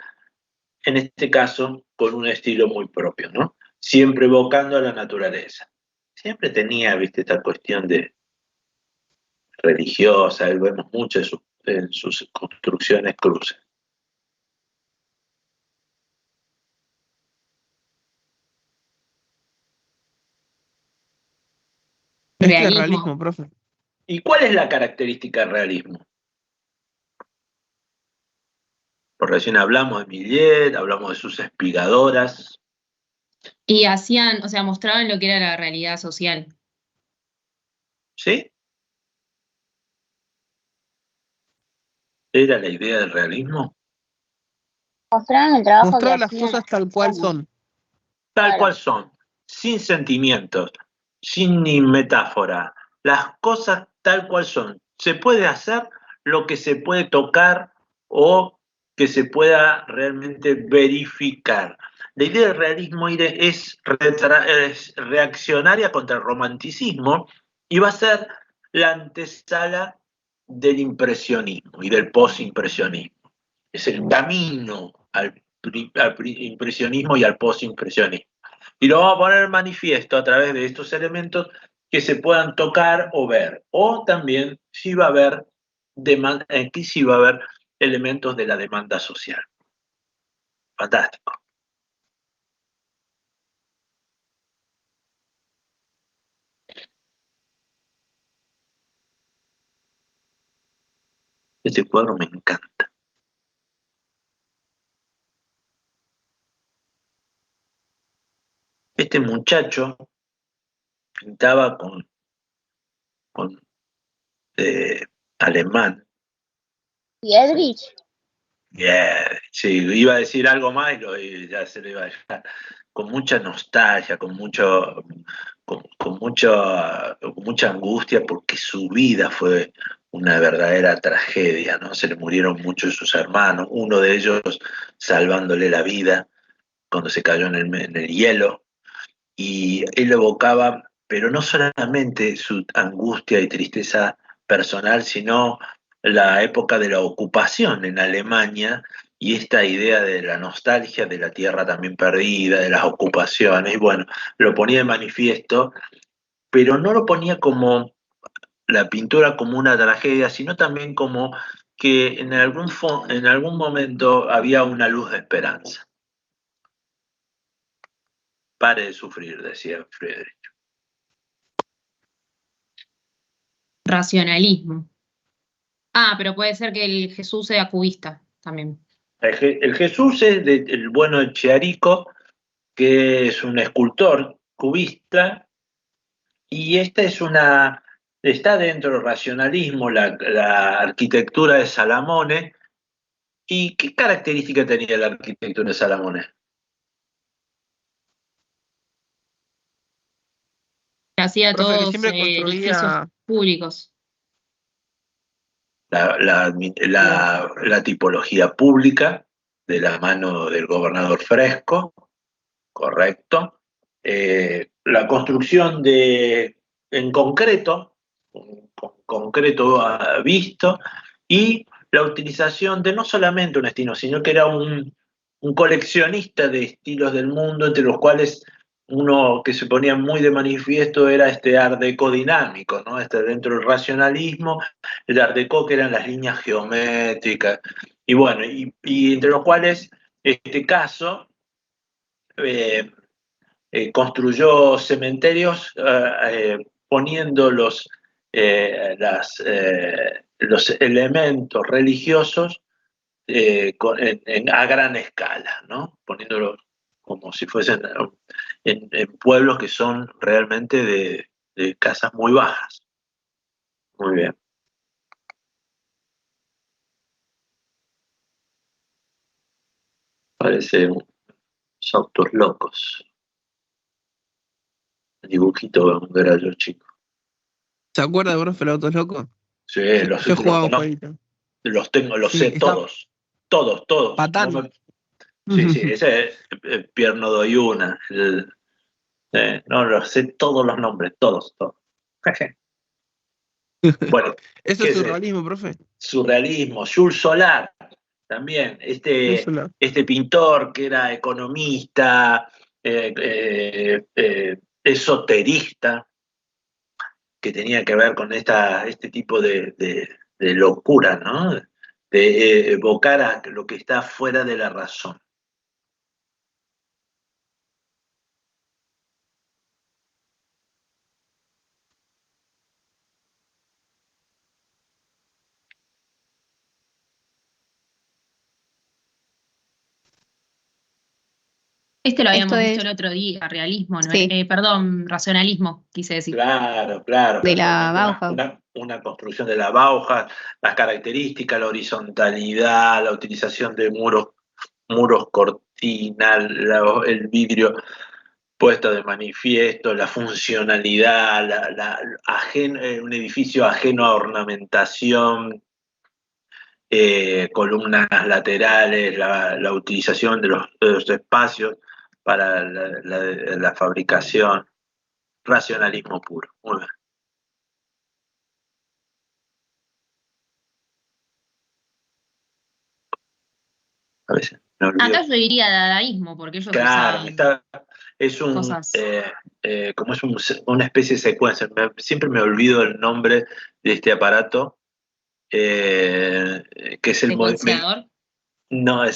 en este caso con un estilo muy propio, ¿no? Siempre evocando a la naturaleza. Siempre tenía, viste, esta cuestión de religiosa, y vemos mucho en sus construcciones cruces. Este es Realismo. realismo, profe. ¿Y cuál es la característica del realismo? Por recién hablamos de Millet, hablamos de sus espigadoras. Y hacían, o sea, mostraban lo que era la realidad social. ¿Sí? ¿Era la idea del realismo? Mostraron el trabajo que Mostrar las hacían cosas las tal cual personas. son. Tal Claro. cual son, sin sentimientos, sin ni metáfora. Las cosas tal cual son. Se puede hacer lo que se puede tocar o que se pueda realmente verificar. La idea del realismo es reaccionaria contra el romanticismo y va a ser la antesala del impresionismo y del postimpresionismo. Es el camino al impresionismo y al postimpresionismo. Y lo vamos a poner en manifiesto a través de estos elementos que se puedan tocar o ver. O también si va a haber aquí sí va a haber elementos de la demanda social. Fantástico. Este cuadro me encanta. Este muchacho pintaba con alemán. Friedrich. Yeah, sí, iba a decir algo más y ya se lo iba a dejar. Con mucha nostalgia, con mucha angustia, porque su vida fue una verdadera tragedia, ¿no? Se le murieron muchos de sus hermanos, uno de ellos salvándole la vida cuando se cayó en el hielo, y él evocaba, pero no solamente su angustia y tristeza personal, sino la época de la ocupación en Alemania y esta idea de la nostalgia de la tierra también perdida, de las ocupaciones, y bueno, lo ponía de manifiesto, pero no lo ponía como la pintura como una tragedia, sino también como que en algún momento había una luz de esperanza. Pare de sufrir, decía Friedrich. Racionalismo. Ah, pero puede ser que el Jesús sea cubista también. El Jesús es del bueno de Chiarico, que es un escultor cubista, y está dentro del racionalismo, la arquitectura de Salamone. ¿Y qué característica tenía la arquitectura de Salamone? Que hacía Profe, que todos siempre edificios construía. públicos. La tipología pública de la mano del gobernador Fresco, correcto. La construcción en concreto, con concreto visto, y la utilización de no solamente un estilo, sino que era un coleccionista de estilos del mundo, entre los cuales uno que se ponía muy de manifiesto era este art deco dinámico, ¿no? Dentro del racionalismo, el art deco que eran las líneas geométricas, y bueno, y entre los cuales este caso eh, construyó cementerios poniendo los elementos religiosos a gran escala, ¿no? Poniéndolos como si fuesen en pueblos que son realmente de casas muy bajas. Muy bien. Parece unos autos locos. El dibujito cuando era yo chico. ¿Se acuerda, profe, los autos locos? Sí, Yo los jugaba un conozco, jueguito. los Sí, sé está todos. Todos. No Patán. sí, ese es Pierno doy una. No, los sé todos los nombres, todos. Bueno, Eso ¿qué es es esto? surrealismo, profe. Surrealismo, Jules Solar, también, Yo solo. este pintor que era economista, esoterista, que tenía que ver con este tipo de locura, ¿no? De evocar a lo que está fuera de la razón. Este lo habíamos Esto visto es, el otro día, realismo, ¿no? sí, Perdón, racionalismo, quise decir. Claro, claro, de la casualmente Bauhaus. una construcción de la Bauhaus, las características, la horizontalidad, la utilización de muros cortina, el vidrio puesto de manifiesto, la funcionalidad, un edificio ajeno a ornamentación, columnas laterales, la utilización de los espacios para la fabricación, racionalismo puro. Muy bien. A veces me olvido. Acá yo diría dadaísmo, porque ellos Claro, usaban es cosas. como es una especie de secuencia. Siempre me olvido el nombre de este aparato, que es el movimiento. Secuenciador, No, ¿no?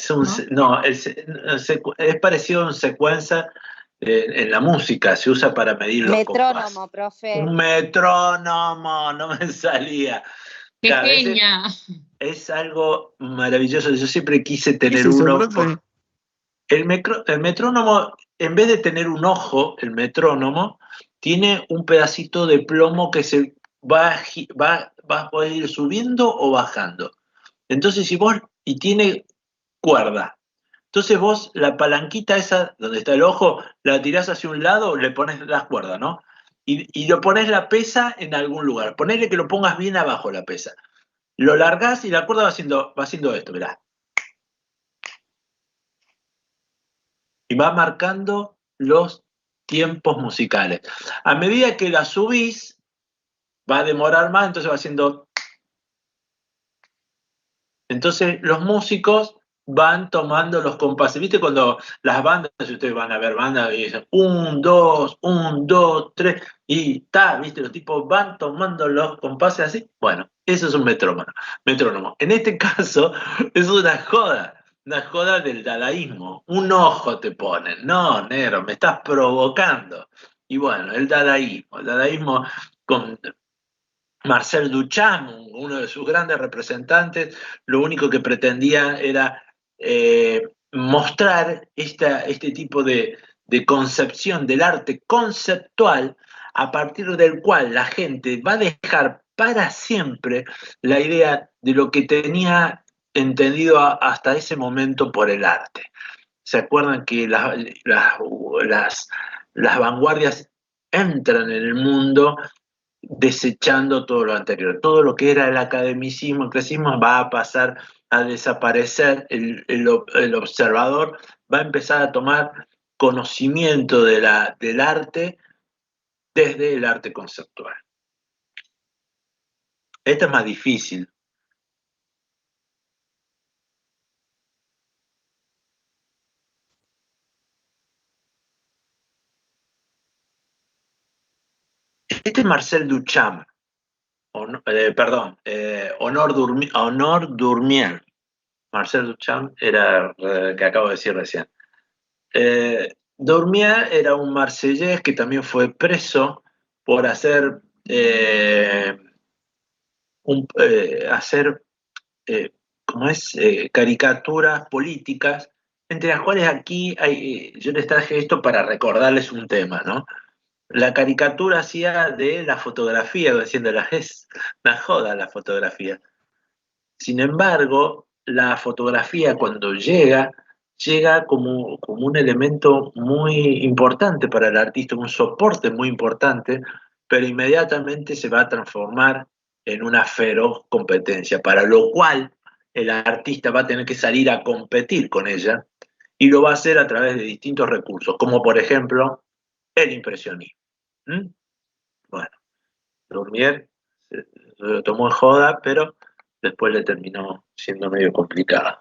no, es parecido a un secuencia en la música, se usa para medir los compases. Metrónomo, profe. Un metrónomo, no me salía. ¡Qué Claro, genia! es algo maravilloso. Yo siempre quise ¿Qué es tener eso, uno. profe? El metrónomo, en vez de tener un ojo, el metrónomo tiene un pedacito de plomo que se va a poder ir subiendo o bajando. Entonces, y tiene cuerda. Entonces vos la palanquita esa, donde está el ojo, la tirás hacia un lado, le pones las cuerdas, ¿no? Y lo pones la pesa en algún lugar. Ponele que lo pongas bien abajo la pesa. Lo largás y la cuerda va haciendo esto, mirá. Y va marcando los tiempos musicales. A medida que la subís, va a demorar más, entonces va haciendo... Entonces los músicos van tomando los compases. ¿Viste cuando las bandas, si ustedes van a ver bandas y dicen 1, 2, 1, 2, 3, y ¿viste? Los tipos van tomando los compases así. Bueno, eso es un metrónomo. En este caso, es una joda del dadaísmo. Un ojo te ponen. No, negro, me estás provocando. Y bueno, el dadaísmo con Marcel Duchamp, uno de sus grandes representantes, lo único que pretendía era mostrar este tipo de concepción del arte conceptual a partir del cual la gente va a dejar para siempre la idea de lo que tenía entendido hasta ese momento por el arte. ¿Se acuerdan que las vanguardias entran en el mundo desechando todo lo anterior? Todo lo que era el academicismo, el clasicismo va a pasar a desaparecer, el observador va a empezar a tomar conocimiento del arte desde el arte conceptual. Esto es más difícil. Este es Marcel Duchamp, Honor Durmier. Marcel Duchamp era que acabo de decir recién. Durmier era un marsellés que también fue preso por hacer caricaturas políticas, entre las cuales aquí yo les traje esto para recordarles un tema, ¿no? La caricatura hacía de la fotografía, diciendo es una joda la fotografía. Sin embargo, la fotografía cuando llega como un elemento muy importante para el artista, un soporte muy importante, pero inmediatamente se va a transformar en una feroz competencia, para lo cual el artista va a tener que salir a competir con ella y lo va a hacer a través de distintos recursos, como por ejemplo el impresionismo. Bueno, Lumière se lo tomó en joda, pero después le terminó siendo medio complicado.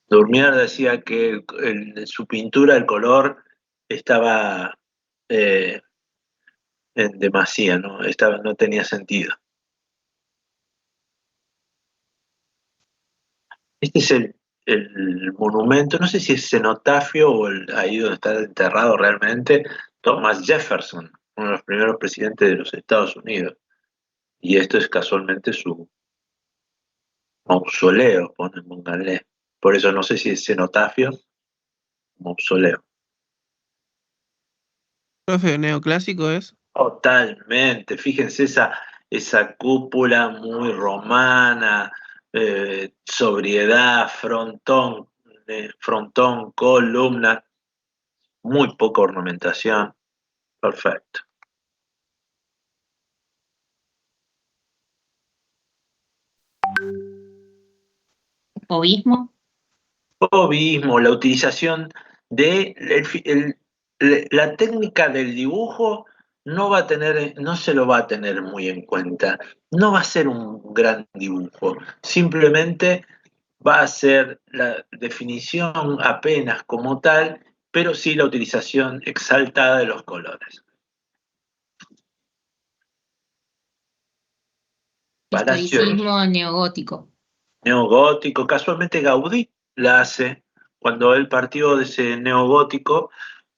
Lumière decía que en su pintura el color estaba en demasía, ¿no? No tenía sentido. Este es el monumento, no sé si es cenotafio o ahí donde está enterrado realmente, Thomas Jefferson, uno de los primeros presidentes de los Estados Unidos. Y esto es casualmente su mausoleo, pónganle. Por eso no sé si es cenotafio mausoleo. Profe, neoclásico es. Totalmente, fíjense esa cúpula muy romana, sobriedad, frontón, columna, muy poca ornamentación, perfecto. Fauvismo. Fauvismo, la utilización de la técnica del dibujo no se lo va a tener muy en cuenta. No va a ser un gran dibujo, simplemente va a ser la definición apenas como tal, pero sí la utilización exaltada de los colores. Palacio Historicismo neogótico. neogótico, casualmente Gaudí la hace cuando él partió de ese neogótico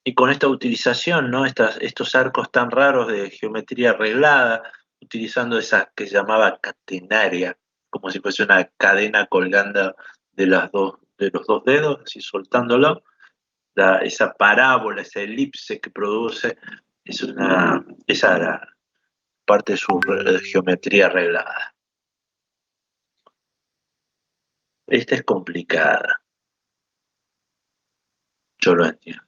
y con esta utilización, ¿no? Estos arcos tan raros de geometría arreglada, utilizando esa que se llamaba catenaria, como si fuese una cadena colgando de los dos dedos, así soltándolo, esa parábola, esa elipse que produce, esa era parte de su geometría arreglada. Esta es complicada, yo lo entiendo.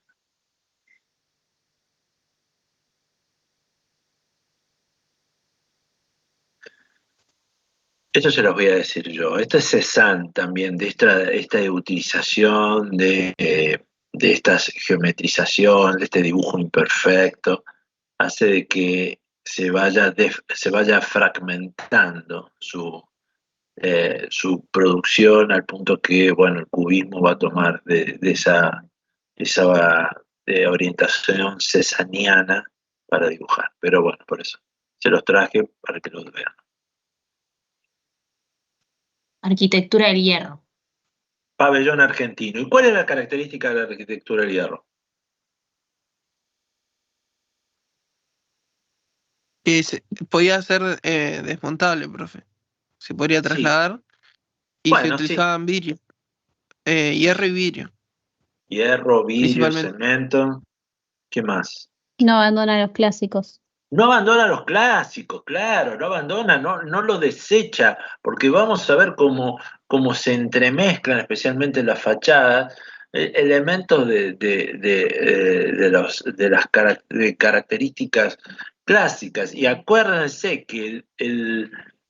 Esto se los voy a decir yo. Este es Cézanne también, de esta utilización de esta geometrización, de este dibujo imperfecto, hace de que se vaya fragmentando su producción al punto que, bueno, el cubismo va a tomar de esa orientación cesaniana para dibujar. Pero bueno, por eso se los traje para que los vean. Arquitectura del hierro. Pabellón argentino. ¿Y cuál es la característica de la arquitectura del hierro? Que podía ser desmontable, profe. Se podría Sí. trasladar y se Bueno, sí. utilizaban vidrio. Hierro y vidrio. Hierro, vidrio, Principalmente. cemento. ¿Qué más? Y no abandona los clásicos. No abandona los clásicos, claro, no abandona, no lo desecha, porque vamos a ver cómo se entremezclan, especialmente en las fachadas, elementos de características clásicas. Y acuérdense que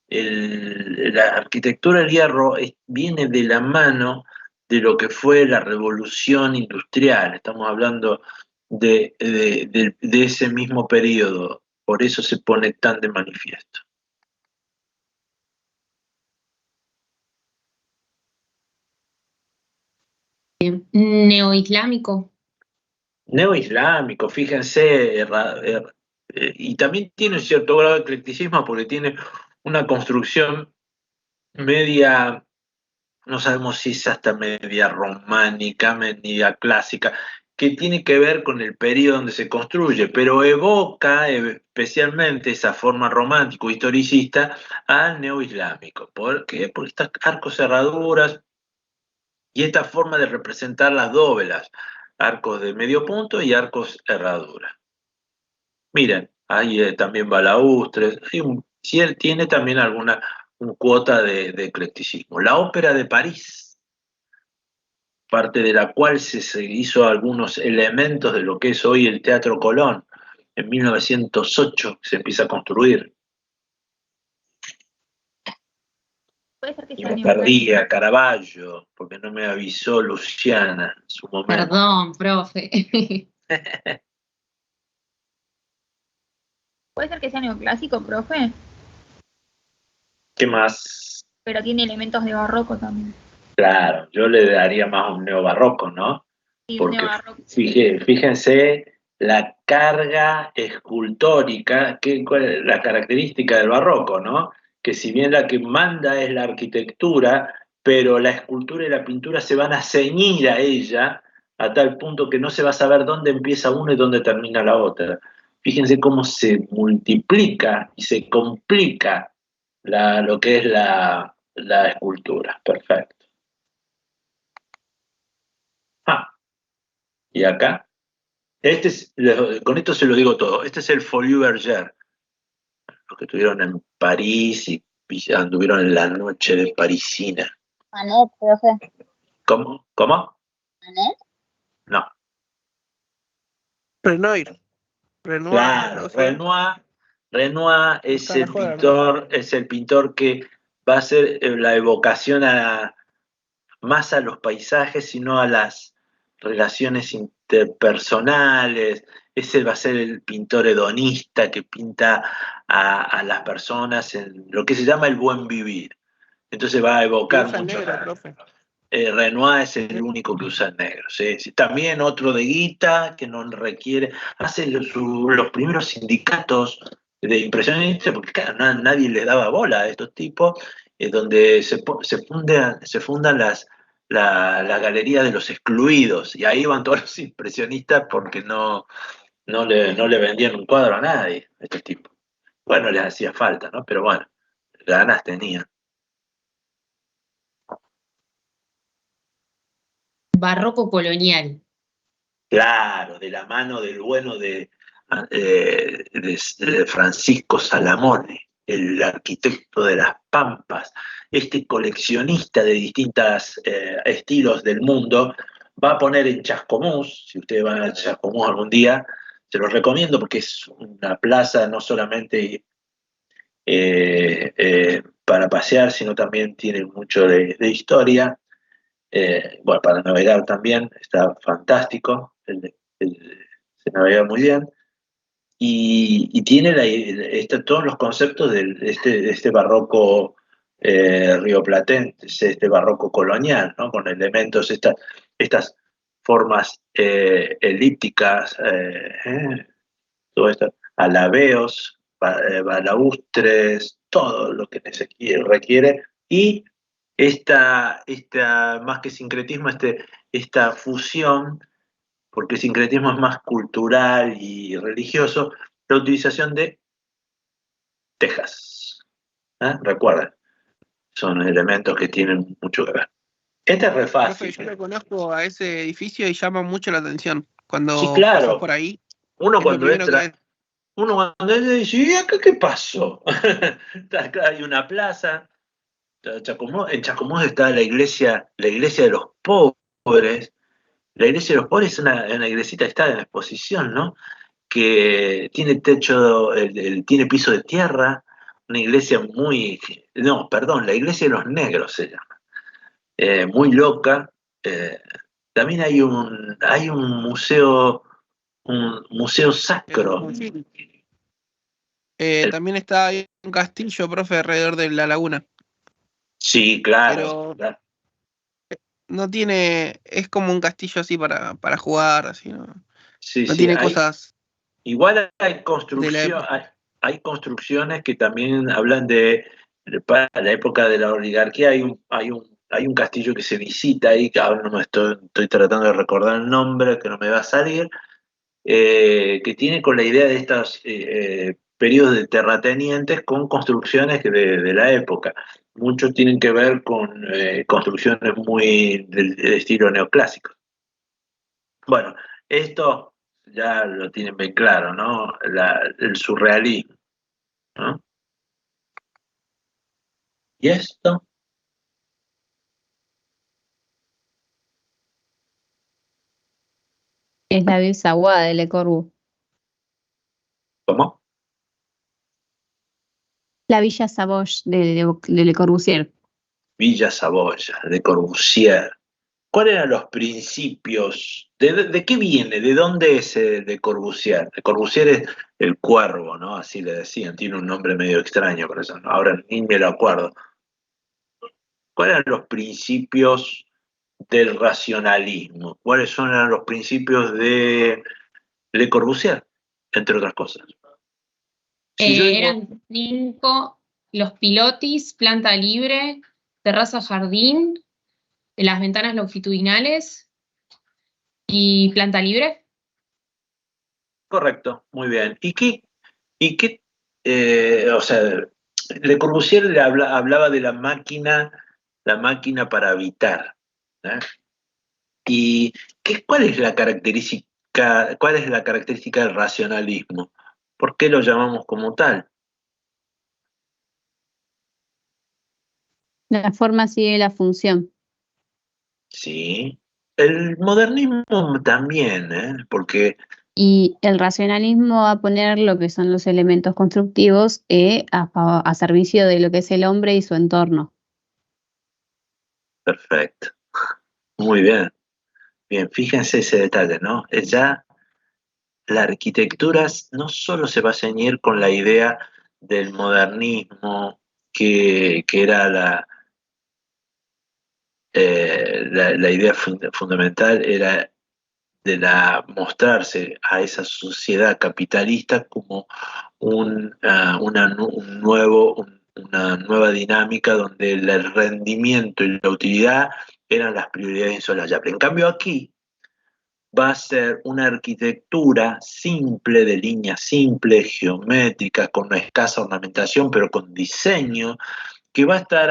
la arquitectura del hierro viene de la mano de lo que fue la revolución industrial. Estamos hablando de ese mismo periodo. Por eso se pone tan de manifiesto. Neoislámico. Neoislámico, fíjense, y también tiene un cierto grado de eclecticismo porque tiene una construcción media, no sabemos si es hasta media románica, media clásica, que tiene que ver con el periodo donde se construye, pero evoca especialmente esa forma romántico historicista al neoislámico. ¿Por qué? Por estas arcos cerraduras y esta forma de representar las dovelas, arcos de medio punto y arcos herradura. Miren, hay también balaustres, si él tiene también alguna cuota de eclecticismo. La Ópera de París, parte de la cual se hizo algunos elementos de lo que es hoy el Teatro Colón. En 1908 se empieza a construir. Puede ser que Y sea me neoclásico. perdí a Caravaggio, porque no me avisó Luciana en su momento. Perdón, profe. Puede ser que sea neoclásico, profe, ¿Qué más? pero tiene elementos de barroco también. Claro, yo le daría más un neobarroco, ¿no? Y un Porque neobarroco. fíjense la carga escultórica, cuál es la característica del barroco, ¿no? Que si bien la que manda es la arquitectura, pero la escultura y la pintura se van a ceñir a ella a tal punto que no se va a saber dónde empieza una y dónde termina la otra. Fíjense cómo se multiplica y se complica lo que es la escultura. Perfecto. Ah, Y acá, con esto se lo digo todo, este es el Folies Bergère, los que estuvieron en París y anduvieron en la noche de parisina. Manet, profe. ¿Cómo? ¿Cómo? Manet. No. Renoir. Claro, Renoir es Está el mejor, ¿no? pintor, es el pintor que va a hacer la evocación más a los paisajes, sino a las relaciones interpersonales. Ese va a ser el pintor hedonista que pinta a las personas en lo que se llama el buen vivir. Entonces va a Y evocar usa mucho. negro, profe. Renoir es el único que usa negro. ¿Sí? Sí. También otro de guita que no requiere, hace los primeros sindicatos de impresionistas, porque claro, nadie le daba bola a estos tipos, donde se fundan la galería de los excluidos, y ahí van todos los impresionistas porque no le vendían un cuadro a nadie, estos tipos. Bueno, les hacía falta, ¿no? Pero bueno, ganas tenían. Barroco colonial. Claro, de la mano del bueno de Francisco Salamone, el arquitecto de las Pampas, este coleccionista de distintos estilos del mundo, va a poner en Chascomús, si ustedes van a Chascomús algún día, se los recomiendo porque es una plaza no solamente para pasear, sino también tiene mucho de historia. Bueno, para navegar también está fantástico, se navega muy bien, y tiene todos los conceptos de este barroco rioplatense, este barroco colonial, ¿no? Con elementos, estas formas elípticas, todo esto, alabeos, balaustres, todo lo que requiere, y más que sincretismo, esta fusión, porque sincretismo es más cultural y religioso, la utilización de tejas. Recuerden, son elementos que tienen mucho que ver. Este es re fácil. Profe, yo lo conozco a ese edificio y llama mucho la atención. Cuando Sí, claro. pasás por ahí, Uno es lo cuando primero que ves. dice, ¿y acá qué pasó? Acá hay una plaza. En Chascomús está la iglesia de los pobres. La iglesia de los pobres es una iglesita que está en exposición, ¿no? Que tiene techo, tiene piso de tierra, una iglesia la iglesia de los negros se llama, muy loca. También hay un museo sacro. También está ahí un castillo, profe, alrededor de la laguna. Sí, claro. Pero no tiene, es como un castillo así para jugar, así, ¿no? Sí, No sí, tiene cosas igual hay de la época. hay construcciones que también hablan para la época de la oligarquía. Hay un castillo que se visita ahí, que ahora no estoy tratando de recordar el nombre, que no me va a salir, que tiene con la idea de estos periodos de terratenientes con construcciones de la época. Muchos tienen que ver con construcciones muy del estilo neoclásico. Bueno, esto ya lo tienen bien claro, ¿no? El surrealismo, ¿no? ¿Y esto? Es la Ville Savoie de Le Corbusier. ¿Cómo? La Villa Savoye de Le Corbusier. Villa Saboya, de Corbusier. ¿Cuáles eran los principios? ¿De qué viene? ¿De dónde es de Corbusier? De Corbusier es el cuervo, ¿no? Así le decían. Tiene un nombre medio extraño por eso, ¿no? Ahora ni me lo acuerdo. ¿Cuáles eran los principios del racionalismo? ¿Cuáles eran los principios de Le Corbusier? Entre otras cosas. Si yo digo, Eran 5, los pilotis, planta libre, terraza jardín, las ventanas longitudinales y planta libre. correcto, muy bien. O sea, Le Corbusier hablaba de la máquina para habitar, ¿eh? ¿Y cuál es la característica del racionalismo? ¿Por qué lo llamamos como tal? La forma sigue la función. Sí. El modernismo también, porque Y el racionalismo va a poner lo que son los elementos constructivos a servicio de lo que es el hombre y su entorno. perfecto. Muy bien. Bien, fíjense ese detalle, ¿no? Ya la arquitectura no solo se va a ceñir con la idea del modernismo, que era la idea fundamental, era de mostrarse a esa sociedad capitalista como una nueva dinámica donde el rendimiento y la utilidad eran las prioridades insoslayables. En cambio aquí va a ser una arquitectura simple, de líneas simples, geométricas, con una escasa ornamentación, pero con diseño, que va a estar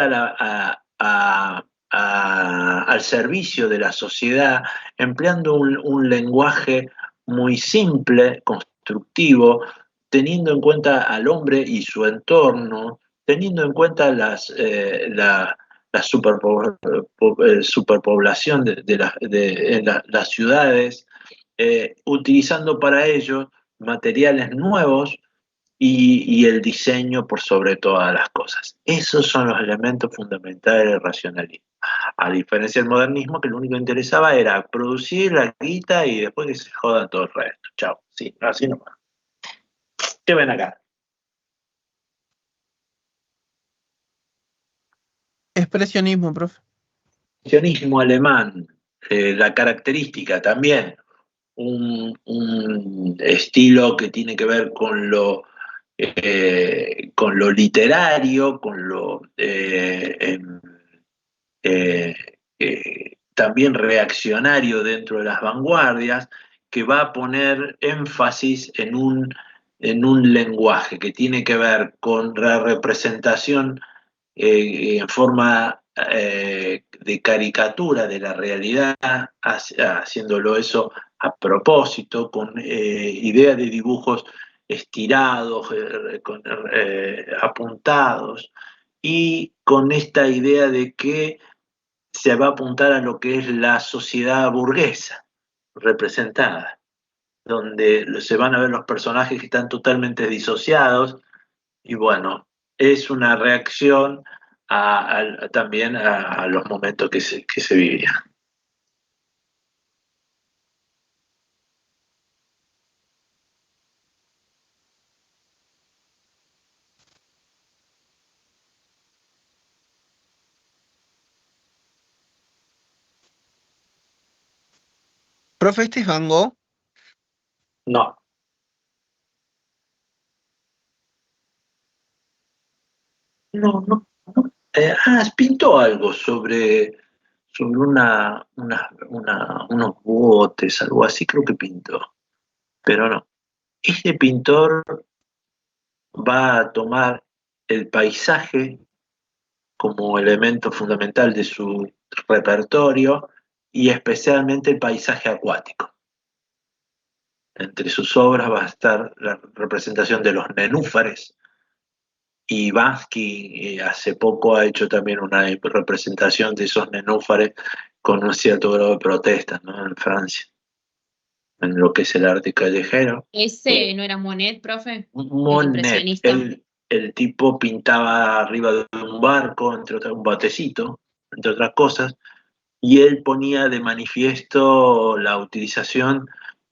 al servicio de la sociedad, empleando un lenguaje muy simple, constructivo, teniendo en cuenta al hombre y su entorno, teniendo en cuenta la superpoblación en las ciudades, utilizando para ello materiales nuevos y el diseño por sobre todas las cosas. Esos son los elementos fundamentales del racionalismo. A diferencia del modernismo, que lo único que interesaba era producir la guita y después que se joda todo el resto. Chao. Sí, así nomás. ¿Qué ven acá? Expresionismo, profe. Expresionismo alemán, la característica también, un estilo que tiene que ver con lo literario, con lo también reaccionario dentro de las vanguardias, que va a poner énfasis en un lenguaje que tiene que ver con la representación en forma de caricatura de la realidad, haciéndolo eso a propósito, con ideas de dibujos estirados, apuntados, y con esta idea de que se va a apuntar a lo que es la sociedad burguesa representada, donde se van a ver los personajes que están totalmente disociados, y bueno, es una reacción también a los momentos que se vivían. Profe, ¿este es Van Gogh? No. No. Pintó algo sobre unos botes, algo así creo que pintó, pero no. Este pintor va a tomar el paisaje como elemento fundamental de su repertorio y especialmente el paisaje acuático. Entre sus obras va a estar la representación de los nenúfares, y Bansky hace poco ha hecho también una representación de esos nenúfares con un cierto grado de protesta, ¿no? En Francia, en lo que es el arte callejero. ¿Ese no era Monet, profe? Monet, impresionista. el tipo pintaba arriba de un barco, un batecito, entre otras cosas, y él ponía de manifiesto la utilización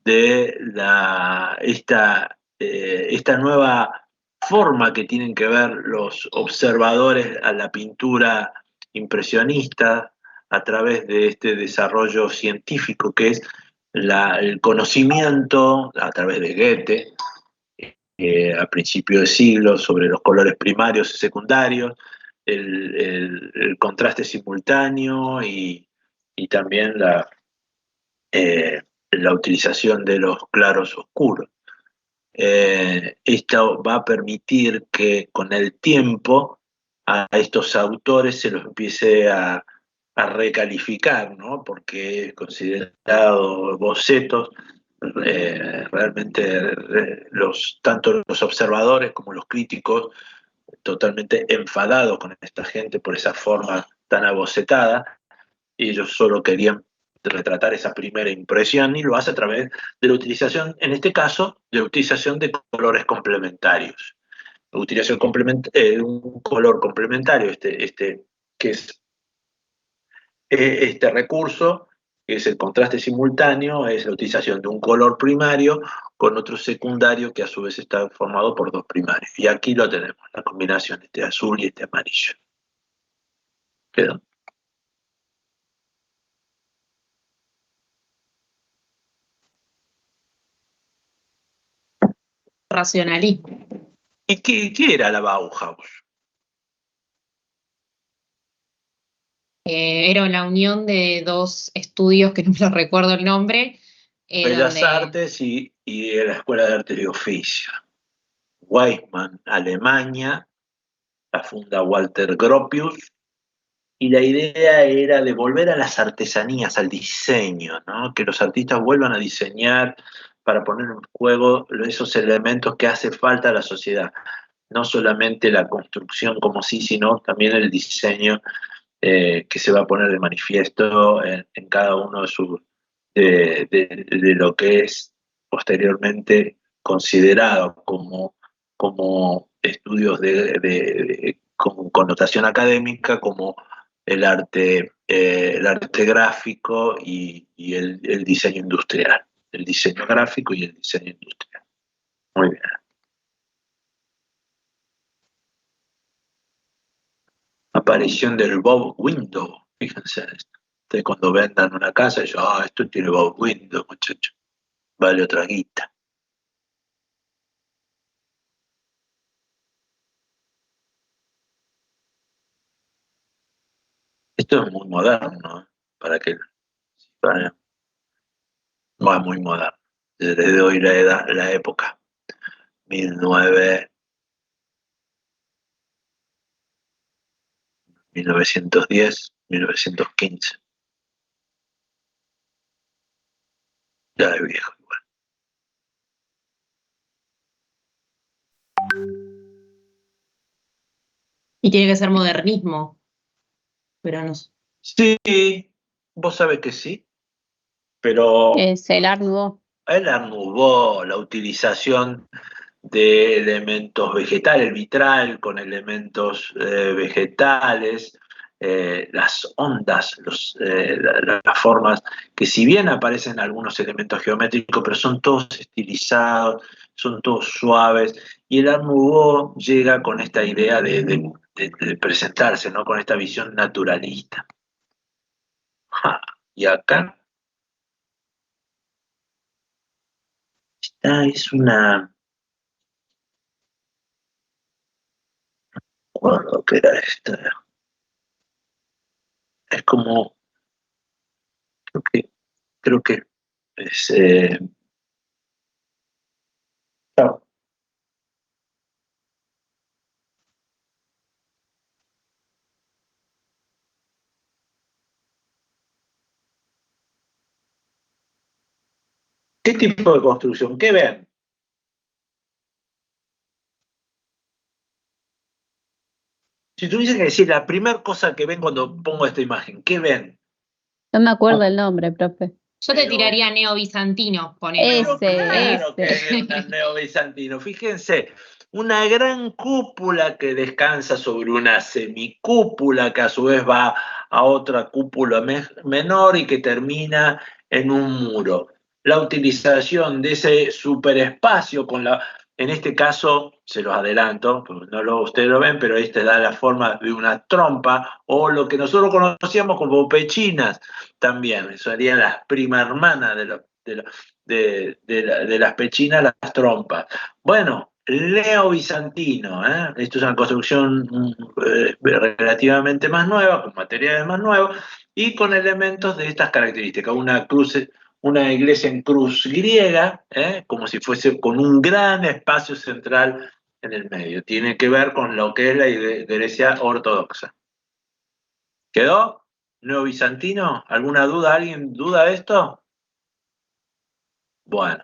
de esta nueva forma que tienen que ver los observadores a la pintura impresionista a través de este desarrollo científico que es el conocimiento a través de Goethe a principios de siglo sobre los colores primarios y secundarios, el contraste simultáneo y también la utilización de los claros oscuros. Esto va a permitir que con el tiempo a estos autores se los empiece a recalificar, ¿no? Porque es considerado bocetos, realmente tanto los observadores como los críticos totalmente enfadados con esta gente por esa forma tan abocetada, y ellos solo querían retratar esa primera impresión, y lo hace a través de la utilización, en este caso, de la utilización de colores complementarios. La utilización un color complementario, que es este recurso, que es el contraste simultáneo, es la utilización de un color primario con otro secundario que a su vez está formado por dos primarios. Y aquí lo tenemos, la combinación este azul y este amarillo. ¿Quedó? Racionalismo. ¿Y qué era la Bauhaus? Era la unión de dos estudios que no me recuerdo el nombre. Bellas donde Artes y la Escuela de Artes y Oficio. Weissman, Alemania, la funda Walter Gropius, y la idea era de volver a las artesanías, al diseño, ¿no? Que los artistas vuelvan a diseñar para poner en juego esos elementos que hace falta a la sociedad. No solamente la construcción como sí, sino también el diseño que se va a poner de manifiesto en cada uno de lo que es posteriormente considerado como estudios con connotación académica, como el arte gráfico y el diseño industrial. El diseño gráfico y el diseño industrial. Muy bien. Aparición del Bob Window, fíjense, cuando vendan una casa, yo, esto tiene Bob Window, muchacho, vale otra guita. Esto es muy moderno, no es muy moderno, desde hoy la época, 1910, 1915, ya es viejo igual. y tiene que ser modernismo, pero no sé. Sí, vos sabés que sí, pero Es el Art Nouveau. el Art Nouveau, la utilización de elementos vegetales, el vitral con elementos vegetales, las ondas, las formas, que si bien aparecen algunos elementos geométricos, pero son todos estilizados, son todos suaves, y el Art Nouveau llega con esta idea de presentarse, ¿no? Con esta visión naturalista. Y acá es una... ¿Cuándo que era esta? Es como... Creo que es... claro. ¿Qué tipo de construcción? ¿Qué ven? Si tuviese que decir la primera cosa que ven cuando pongo esta imagen, ¿qué ven? No me acuerdo el nombre, profe. Yo te Pero- tiraría neobizantino, ponele. Claro que Ese. es un neobizantino. Fíjense, una gran cúpula que descansa sobre una semicúpula que a su vez va a otra cúpula menor y que termina en un muro. La utilización de ese superespacio en este caso, se los adelanto, porque ustedes lo ven, pero este da la forma de una trompa, o lo que nosotros conocíamos como pechinas también, serían las prima hermanas de las pechinas, las trompas. Bueno, neobizantino, esto es una construcción relativamente más nueva, con materiales más nuevos y con elementos de estas características. Una iglesia en cruz griega, como si fuese con un gran espacio central en el medio. Tiene que ver con lo que es la iglesia ortodoxa. ¿Quedó? neobizantino? ¿Alguna duda? ¿Alguien duda de esto? Bueno.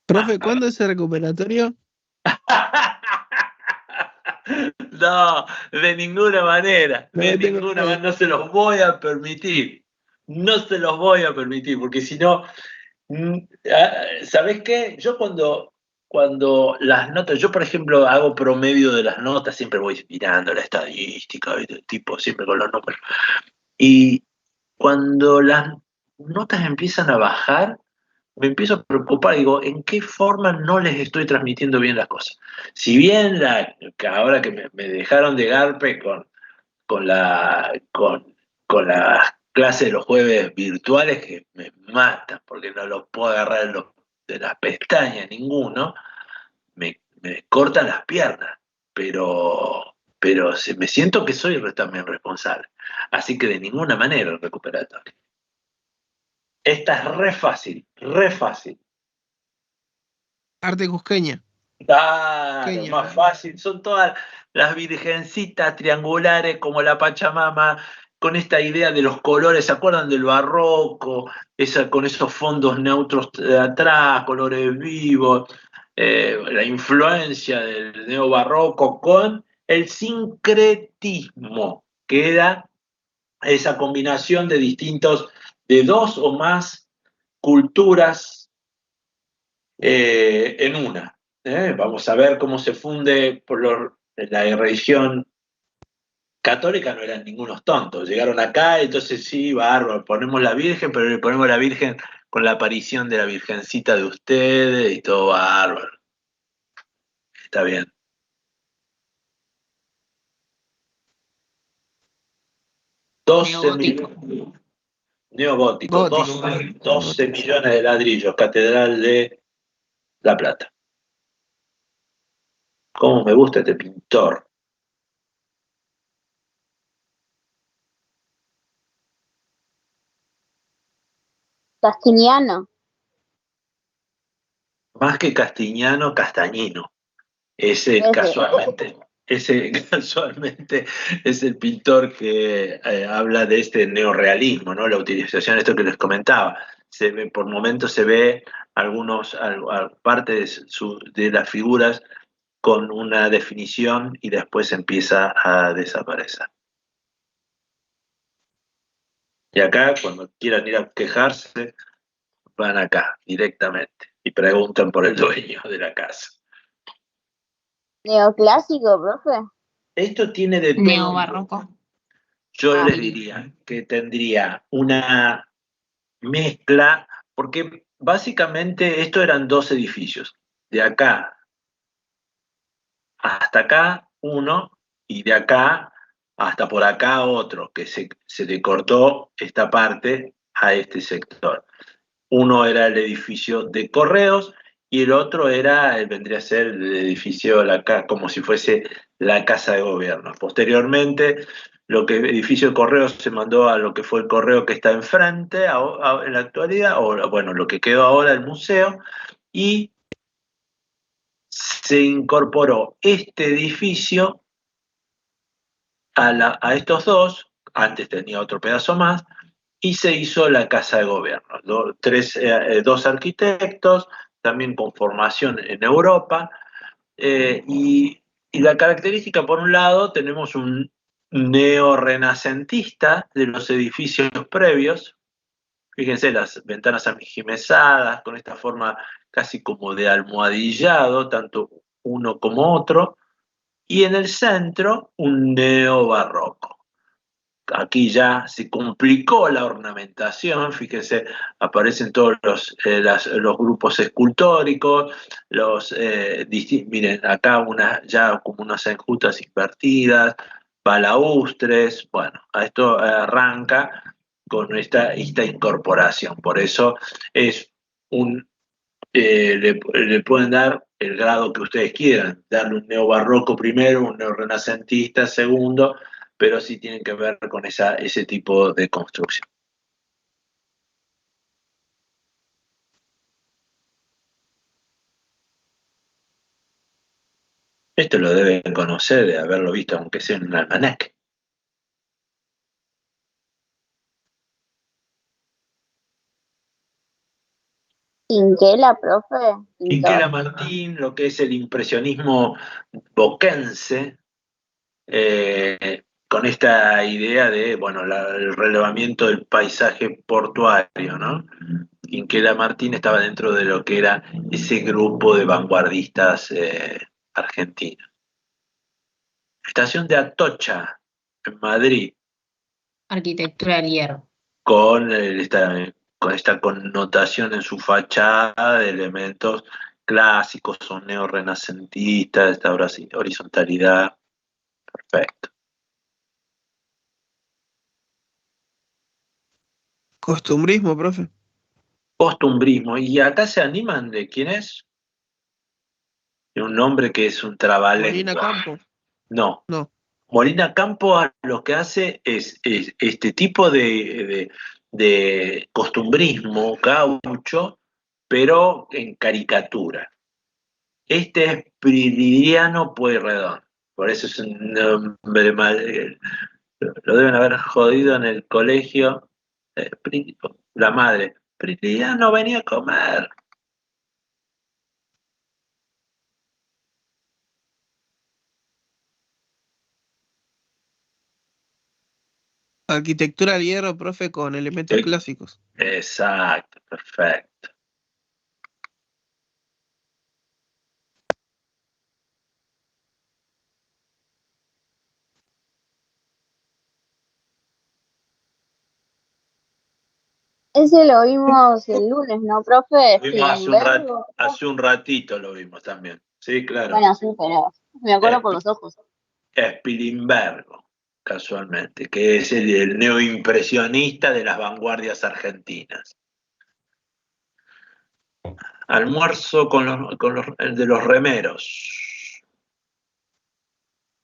Profe, ¿cuándo es el recuperatorio? No, de ninguna manera, No de tengo ninguna fe. manera, no se los voy a permitir. No se los voy a permitir, porque si no, ¿sabés qué? Yo cuando las notas, yo por ejemplo hago promedio de las notas, siempre voy mirando la estadística, ¿viste? Tipo, siempre con los números. Y cuando las notas empiezan a bajar, me empiezo a preocupar, digo, ¿en qué forma no les estoy transmitiendo bien las cosas? Si bien que ahora que me dejaron de garpe con con las clases de los jueves virtuales que me matan, porque no los puedo agarrar de las pestañas ninguno, me cortan las piernas, pero me siento que soy también responsable. Así que de ninguna manera el recuperatorio. Esta es re fácil, re fácil. Arte cusqueña. Claro, Cusqueña, más fácil. Son todas las virgencitas triangulares como la Pachamama, con esta idea de los colores, ¿se acuerdan del barroco? Con esos fondos neutros de atrás, colores vivos, la influencia del neobarroco con el sincretismo, que era esa combinación de dos o más culturas en una. Vamos a ver cómo se funde la religión católica, no eran ningunos tontos. Llegaron acá, entonces sí, bárbaro, ponemos la Virgen, pero le ponemos la Virgen con la aparición de la Virgencita de ustedes y todo bárbaro. Está bien. Neogótico. Neogótico, Gótico, 12 millones de ladrillos, Catedral de La Plata. ¿Cómo me gusta este pintor? Castiniano. Más que Castiñano, Castañino. Ese Ese. casualmente es el pintor que habla de este neorrealismo, ¿no? La utilización, esto que les comentaba. Por momentos se ve partes de las figuras con una definición y después empieza a desaparecer. Y acá, cuando quieran ir a quejarse, van acá directamente y preguntan por el dueño de la casa. Neoclásico, profe. Esto tiene de todo. Neobarroco. Yo les Ah. diría que tendría una mezcla, porque básicamente esto eran dos edificios. De acá hasta acá uno y de acá hasta por acá otro, que se le cortó esta parte a este sector. Uno era el edificio de correos y el otro vendría a ser el edificio, como si fuese la casa de gobierno. Posteriormente, el edificio de correos se mandó a lo que fue el correo que está enfrente en la actualidad, o bueno, lo que quedó ahora el museo, y se incorporó este edificio a estos dos, antes tenía otro pedazo más, y se hizo la Casa de Gobierno. Dos arquitectos, también con formación en Europa, y la característica, por un lado, tenemos un neorrenacentista de los edificios previos. Fíjense las ventanas amigimesadas, con esta forma casi como de almohadillado, tanto uno como otro, y en el centro un neobarroco. Aquí ya se complicó la ornamentación, fíjense, aparecen todos los grupos escultóricos, miren, acá ya como unas enjutas invertidas, balaustres, bueno, a esto arranca con esta incorporación, por eso es le pueden dar el grado que ustedes quieran, darle un neobarroco primero, un neorrenacentista segundo, pero sí tienen que ver con ese tipo de construcción. Esto lo deben conocer, de haberlo visto, aunque sea en un almanaque. Quinquela, profe. Quinquela Pintor. Martín, lo que es el impresionismo boquense, con esta idea de, bueno, el relevamiento del paisaje portuario, ¿no? Quinquela Martín estaba dentro de lo que era ese grupo de vanguardistas argentinos. Estación de Atocha, en Madrid, Arquitectura del hierro. con esta connotación en su fachada de elementos clásicos o neorrenacentistas, esta horizontalidad. Perfecto. Costumbrismo, profe. Costumbrismo. ¿Y acá se animan de quién es? De un nombre que es un Molina trabalengua. Campos. No. No. Molina Campos lo que hace es este tipo de costumbrismo gaucho, pero en caricatura. Este es Prilidiano Pueyrredón. Por eso es un nombre mal. Lo deben haber jodido en el colegio. La madre. Prilidiano venía a comer. Arquitectura del hierro, profe, con elementos Sí. clásicos. Exacto, perfecto. Ese lo vimos el lunes, ¿no, profe? Lo vimos Spilimbergo. hace un ratito lo vimos también. Sí, claro. Bueno, sí, pero me acuerdo por los ojos. Spilimbergo, casualmente, que es el neoimpresionista de las vanguardias argentinas. Almuerzo el de los remeros.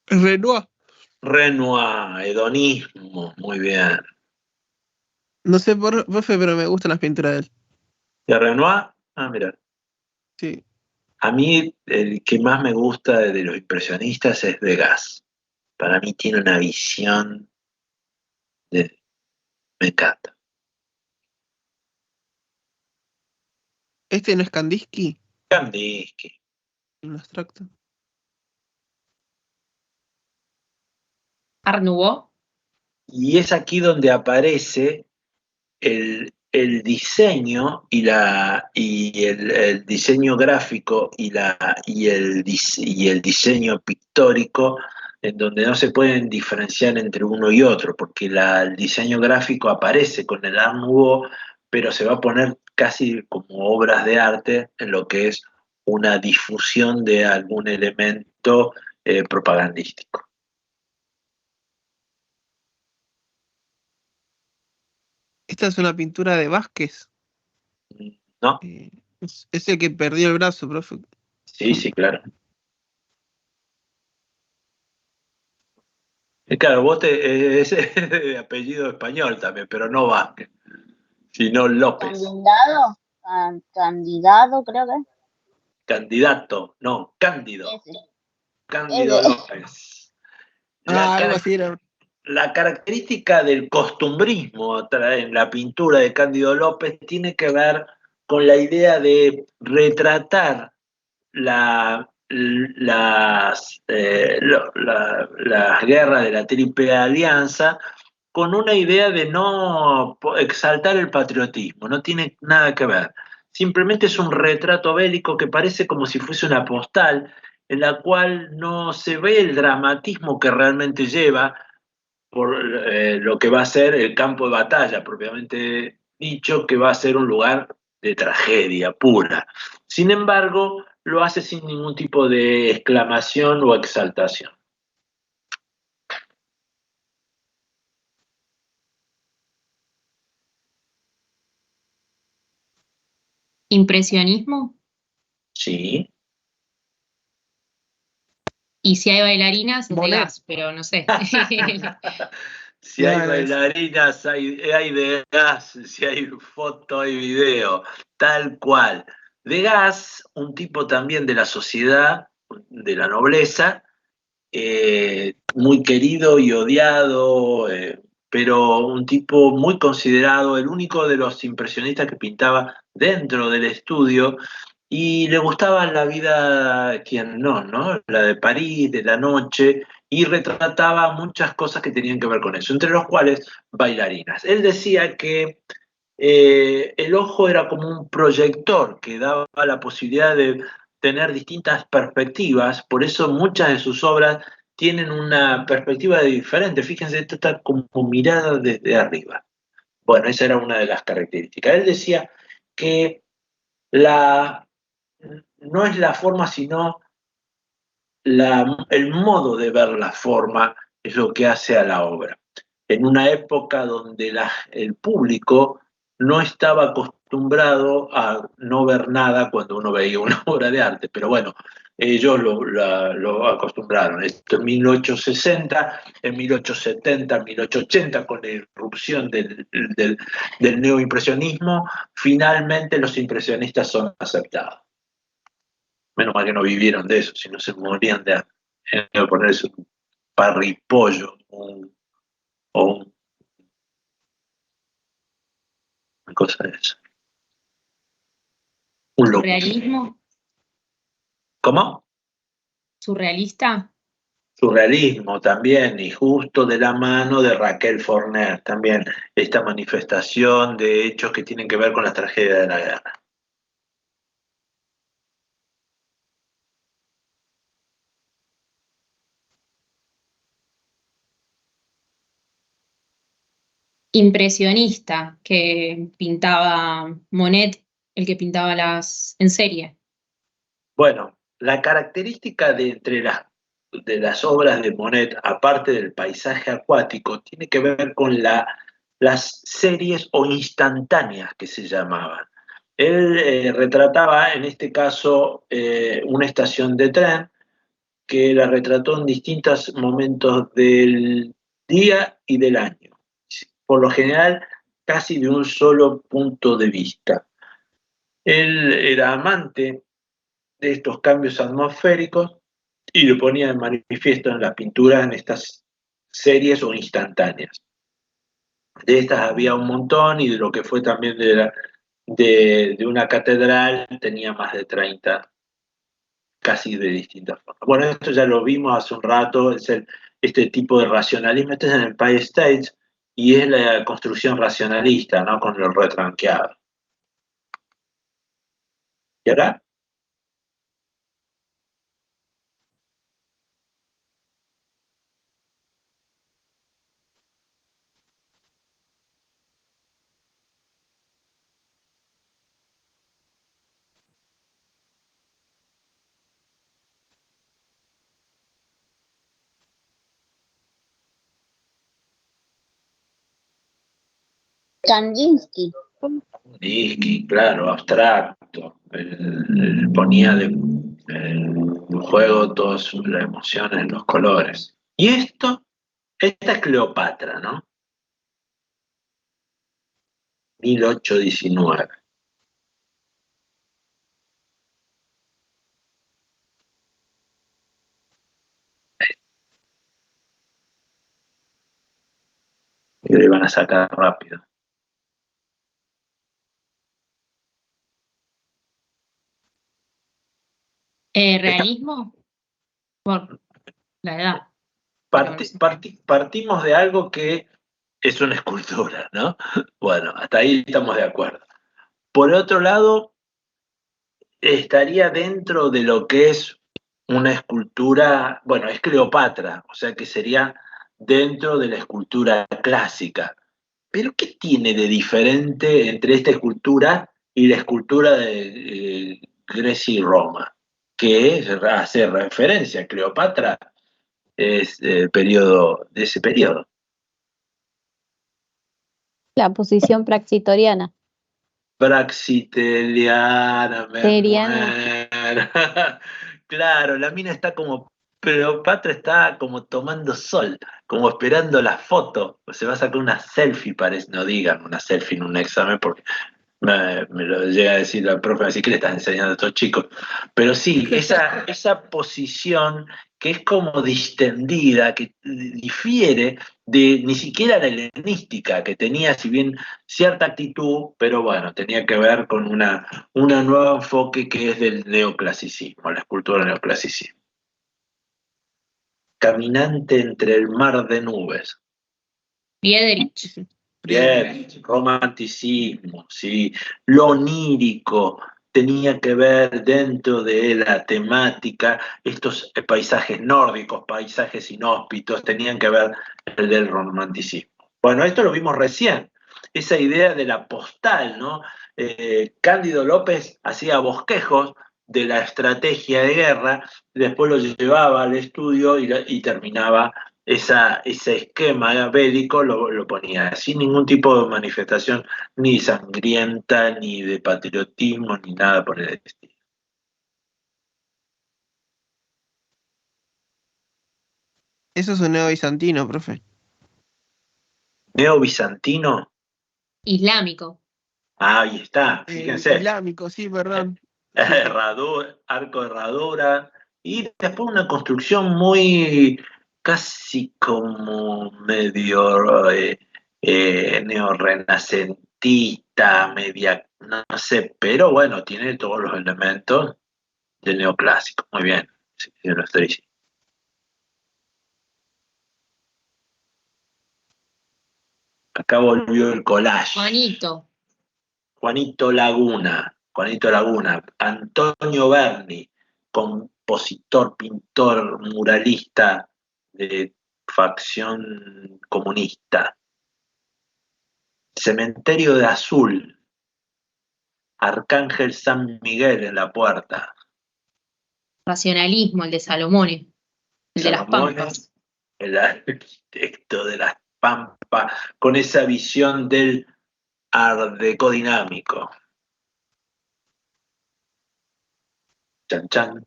Renoir. Renoir, hedonismo, muy bien. No sé, profe, pero me gustan las pinturas de él. ¿De Renoir? Ah, mira. Sí. A mí el que más me gusta de los impresionistas es Degas. Para mí tiene una visión me encanta. Este no es Kandinsky, Kandinsky. un abstracto. Art Nouveau. Y es aquí donde aparece el diseño y el diseño gráfico y el diseño pictórico, en donde no se pueden diferenciar entre uno y otro, porque el diseño gráfico aparece con el Art Nouveau, pero se va a poner casi como obras de arte en lo que es una difusión de algún elemento propagandístico. Esta es una pintura de Vázquez. ¿No? Es el que perdió el brazo, profe. Sí, sí, claro. Claro, vos es de apellido español también, pero no Vázquez, sino López. Candidato, creo que. Candidato, no, Cándido. Ese. Cándido Ese. López. Algo así era. La característica del costumbrismo en la pintura de Cándido López tiene que ver con la idea de retratar las guerras de la Triple Alianza con una idea de no exaltar el patriotismo, no tiene nada que ver. Simplemente es un retrato bélico que parece como si fuese una postal, en la cual no se ve el dramatismo que realmente lleva por lo que va a ser el campo de batalla, propiamente dicho, que va a ser un lugar de tragedia pura. Sin embargo, lo hace sin ningún tipo de exclamación o exaltación. Impresionismo. Sí. Y si hay bailarinas, es de Monet. Gas, pero no sé. Si hay No, bailarinas, hay de gas, si hay foto, hay video, tal cual. De gas, un tipo también de la sociedad, de la nobleza, muy querido y odiado, pero un tipo muy considerado, el único de los impresionistas que pintaba dentro del estudio y le gustaba la vida, quien no, ¿no? La de París, de la noche, y retrataba muchas cosas que tenían que ver con eso, entre los cuales bailarinas. Él decía que el ojo era como un proyector que daba la posibilidad de tener distintas perspectivas, por eso muchas de sus obras tienen una perspectiva diferente. Fíjense, esto está como mirada desde arriba. Bueno, esa era una de las características. Él decía que no es la forma, sino el modo de ver la forma es lo que hace a la obra. En una época donde el público no estaba acostumbrado a no ver nada cuando uno veía una obra de arte, pero bueno, ellos lo acostumbraron. Esto en 1860, en 1870, 1880, con la irrupción del neoimpresionismo, finalmente los impresionistas son aceptados. Menos mal que no vivieron de eso, si no se morían de ponerse un parripollo o una cosa de eso. Un loco. ¿Surrealismo? ¿Cómo? ¿Surrealista? Surrealismo también, y justo de la mano de Raquel Forner, también esta manifestación de hechos que tienen que ver con la tragedia de la guerra. Impresionista, que pintaba Monet, el que pintaba en serie. Bueno, la característica entre de las obras de Monet, aparte del paisaje acuático, tiene que ver con las series o instantáneas que se llamaban. Él retrataba, en este caso, una estación de tren, que la retrató en distintos momentos del día y del año. Por lo general, casi de un solo punto de vista. Él era amante de estos cambios atmosféricos y lo ponía de manifiesto en la pintura en estas series o instantáneas. De estas había un montón y de lo que fue también de una catedral tenía más de 30, casi de distintas formas. Bueno, esto ya lo vimos hace un rato, es este tipo de racionalismo, este es en el Empire State y es la construcción racionalista, ¿no? Con el retranqueado. ¿Y acá? Kandinsky. Kandinsky, claro, abstracto. Él ponía en juego todas las emociones, los colores. Y esta es Cleopatra, ¿no? 1819. Y le van a sacar rápido. ¿Realismo? Por la edad. Partimos de algo que es una escultura, ¿no? Bueno, hasta ahí estamos de acuerdo. Por otro lado, estaría dentro de lo que es una escultura, bueno, es Cleopatra, o sea que sería dentro de la escultura clásica. Pero ¿qué tiene de diferente entre esta escultura y la escultura de Grecia y Roma? Que hace referencia a Cleopatra, es de ese periodo. La posición praxitoriana. Praxiteliana, me Teriana. muero. Claro, la mina está como, Cleopatra está como tomando sol, como esperando la foto. Se va a sacar una selfie, parece, no digan una selfie en un examen porque Me lo llega a decir la profe, así que le estás enseñando a estos chicos. Pero sí, esa posición que es como distendida, que difiere de ni siquiera la helenística, que tenía, si bien cierta actitud, pero bueno, tenía que ver con un nuevo enfoque que es del neoclasicismo, la escultura del neoclasicismo. Caminante entre el mar de nubes. Friedrich. Bien, romanticismo, ¿sí? Lo onírico tenía que ver dentro de la temática, estos paisajes nórdicos, paisajes inhóspitos, tenían que ver el del romanticismo. Bueno, esto lo vimos recién, esa idea de la postal, ¿no? Cándido López hacía bosquejos de la estrategia de guerra, después lo llevaba al estudio y terminaba ese esquema bélico, lo ponía sin ningún tipo de manifestación ni sangrienta, ni de patriotismo, ni nada por el estilo. Eso es un neo-bizantino, profe. Neo-bizantino, Islámico. ahí está, fíjense. Islámico, sí, perdón. Arco de herradura, y después una construcción muy, casi como medio neorrenacentista, media, no sé, pero bueno, tiene todos los elementos del neoclásico. Muy bien, sí, lo estoy diciendo. Acá volvió el collage. Juanito Laguna, Antonio Berni, compositor, pintor, muralista de facción comunista. Cementerio de Azul, Arcángel San Miguel en la puerta. Racionalismo, el de Salomón, el de las Salomón, Pampas. el arquitecto de las Pampas, con esa visión del art deco dinámico. Chan, chan.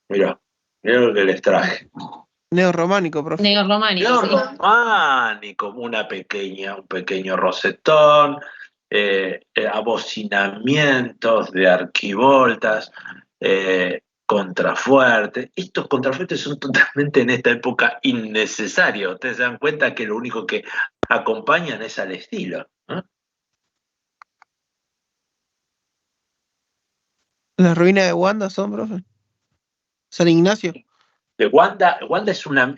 Mirá lo que les traje. Neorrománico, profe. Neorrománico, sí. Neorrománico, un pequeño rosetón, abocinamientos de arquivoltas, contrafuertes. Estos contrafuertes son totalmente en esta época innecesarios. Ustedes se dan cuenta que lo único que acompañan es al estilo, ¿no? Las ruinas de Wanda son, profe. San Ignacio. De Wanda es una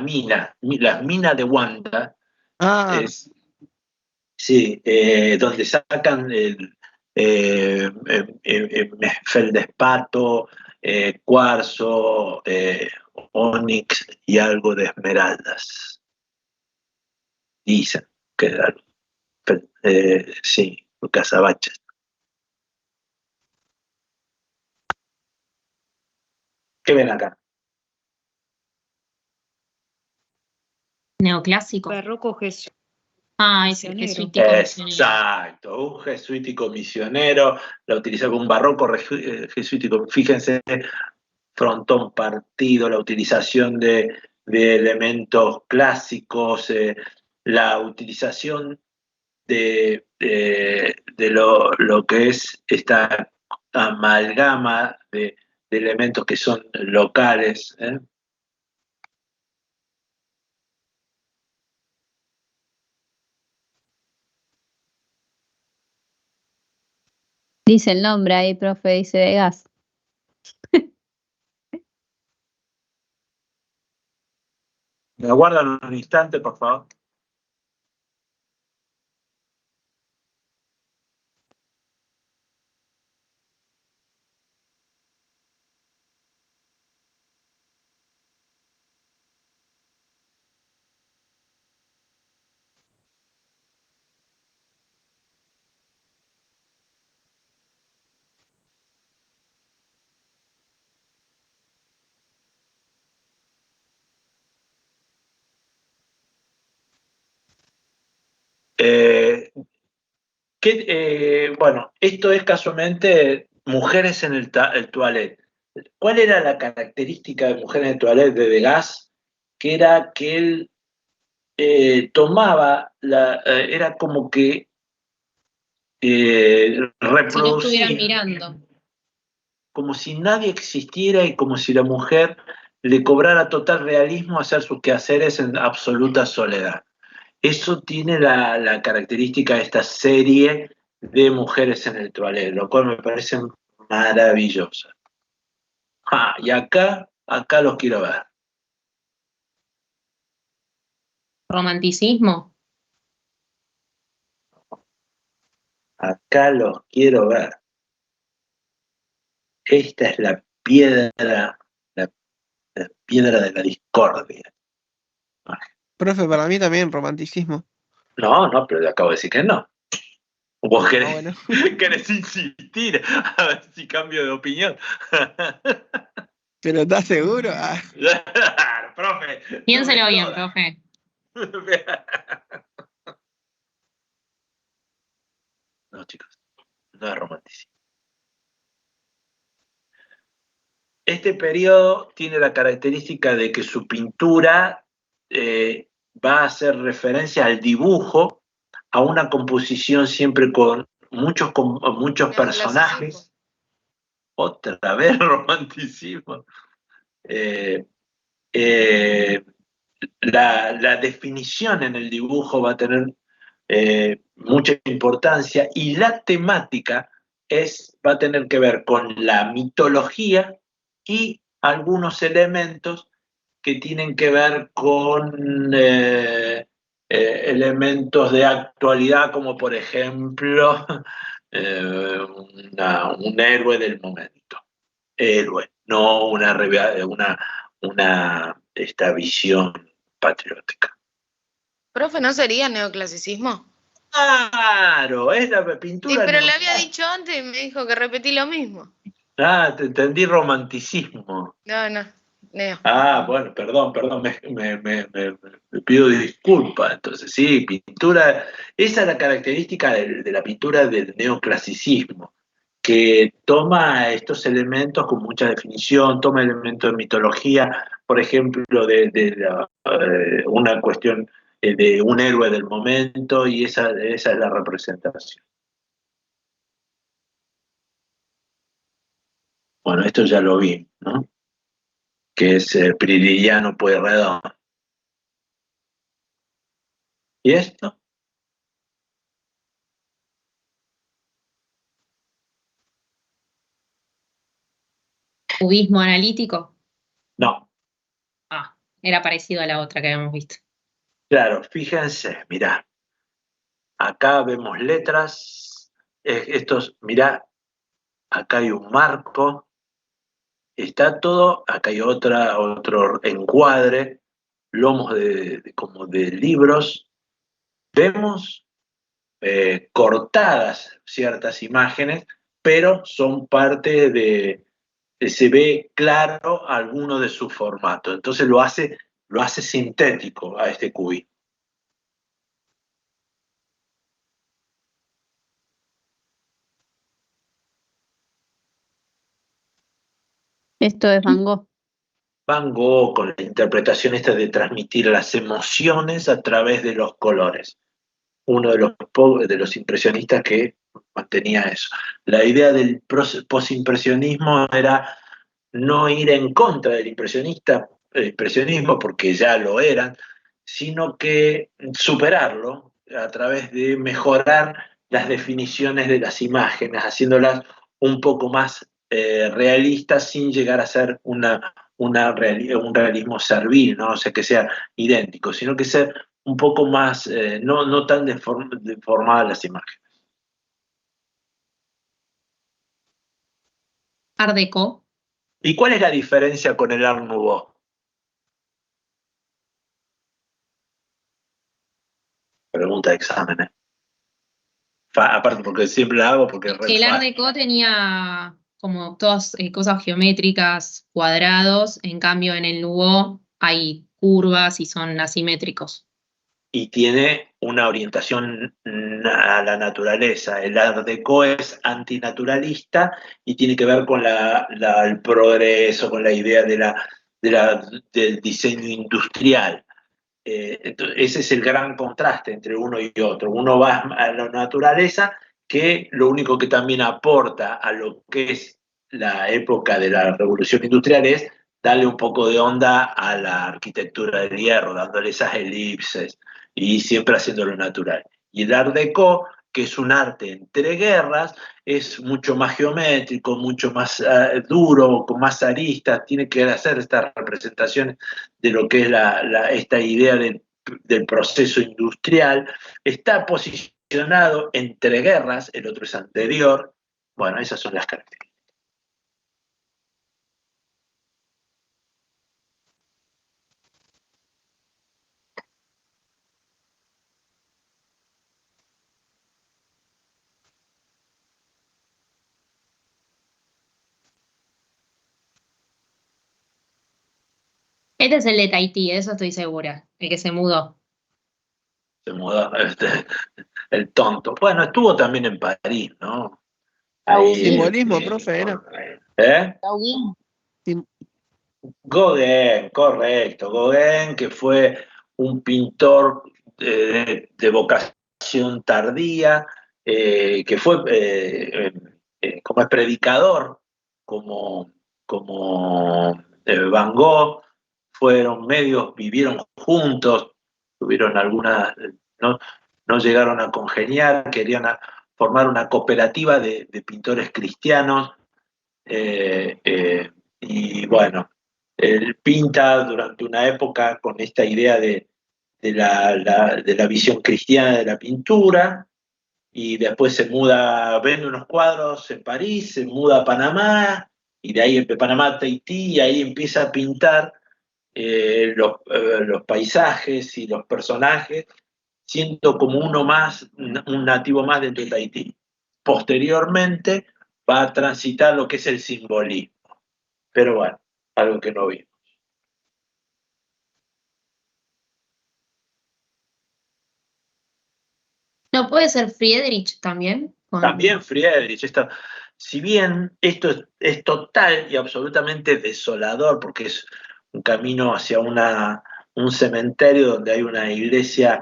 mina, las minas de Wanda es, sí, donde sacan el feldespato, cuarzo, ónix y algo de esmeraldas. Dicen que sí, cazabaches. ¿Qué ven acá? Neoclásico. Barroco Jesús. Es el jesuítico misionero. Exacto, un jesuítico misionero, la utilizaba un barroco jesuítico. Fíjense, frontón partido, la utilización de elementos clásicos, la utilización de lo que es esta amalgama de elementos que son locales. Dice el nombre ahí, profe, dice Degas. ¿Me aguardan un instante, por favor? Bueno, esto es casualmente mujeres en el toilet. ¿Cuál era la característica de mujeres en el toilet de Degas? Que era que él tomaba, era como que Si no estuvieran reproducir mirando. como si nadie existiera y como si la mujer le cobrara total realismo hacer sus quehaceres en absoluta soledad. Eso tiene la característica de esta serie de Mujeres en el Toilet, lo cual me parece maravilloso. Y acá los quiero ver. Romanticismo. Acá los quiero ver. Esta es la piedra de la discordia. Profe, para mí también romanticismo. No, pero le acabo de decir que no. Vos querés, bueno. querés insistir a ver si cambio de opinión. ¿Pero estás seguro? Ah, Profe. Piénselo no me bien, jodas. profe. No, chicos, no es romanticismo. Este periodo tiene la característica de que su pintura va a hacer referencia al dibujo, a una composición siempre con muchos personajes. Otra vez romanticismo. La definición en el dibujo va a tener mucha importancia y la temática va a tener que ver con la mitología y algunos elementos que tienen que ver con elementos de actualidad, como por ejemplo un héroe del momento. Héroe, no esta visión patriótica. Profe, ¿no sería neoclasicismo? Claro, es la Sí, pintura. pero le había dicho antes y me dijo que repetí lo mismo. Te entendí romanticismo. No, neo. Bueno, perdón, me pido disculpas. Entonces, sí, pintura, esa es la característica de la pintura del neoclasicismo, que toma estos elementos con mucha definición, toma elementos de mitología, por ejemplo, una cuestión de un héroe del momento, y esa es la representación. Bueno, esto ya lo vi, ¿no? Que es Prilidiano Pueyrredón. ¿Y esto? Cubismo analítico. No. Era parecido a la otra que habíamos visto. Claro, fíjense, mirá. Acá vemos letras. Mirá, acá hay un marco. Está todo, acá hay otro encuadre, lomos como de libros. Vemos cortadas ciertas imágenes, pero son parte se ve claro alguno de su formato. Entonces lo hace sintético a este cubismo. Esto es Van Gogh. Van Gogh, con la interpretación esta de transmitir las emociones a través de los colores. Uno de los impresionistas que mantenía eso. La idea del posimpresionismo era no ir en contra del impresionismo, porque ya lo eran, sino que superarlo a través de mejorar las definiciones de las imágenes, haciéndolas un poco más realistas sin llegar a ser un realismo servil, ¿no? O sea, que sea idéntico, sino que ser un poco más, no tan deformadas las imágenes. Art Deco. ¿Y cuál es la diferencia con el Art Nouveau? Pregunta de examen, aparte porque siempre la hago porque El Art Deco tenía como todas cosas geométricas, cuadrados, en cambio en el Nouveau hay curvas y son asimétricos. Y tiene una orientación a la naturaleza. El Art Deco es antinaturalista y tiene que ver con el progreso, con la idea del diseño industrial. Ese es el gran contraste entre uno y otro. Uno va a la naturaleza, que lo único que también aporta a lo que es la época de la revolución industrial es darle un poco de onda a la arquitectura del hierro, dándole esas elipses y siempre haciéndolo natural. Y el Art Deco, que es un arte entre guerras, es mucho más geométrico, mucho más duro, con más aristas, tiene que hacer estas representaciones de lo que es esta idea del proceso industrial. Está posicionado entre guerras, el otro es anterior. Bueno, esas son las características. Este es el de Tahití, de eso estoy segura, el que se mudó. Se mudó, el tonto. Bueno, estuvo también en París, ¿no? Simbolismo, profe, era. ¿Eh? Gauguin. Gauguin, correcto. Gauguin, que fue un pintor de vocación tardía, que fue como es predicador, como Van Gogh, vivieron juntos, tuvieron algunas, no, no llegaron a congeniar, querían formar una cooperativa de pintores cristianos, y bueno, él pinta durante una época con esta idea de la visión cristiana de la pintura, y después se muda, vende unos cuadros en París, se muda a Panamá, y de ahí de Panamá a Tahití, y ahí empieza a pintar los paisajes y los personajes, siendo como uno más, un nativo más dentro de Tahití. Posteriormente va a transitar lo que es el simbolismo. Pero bueno, algo que no vimos. ¿No puede ser Friedrich también? También Friedrich, si bien esto es total y absolutamente desolador, porque es un camino hacia un cementerio donde hay una iglesia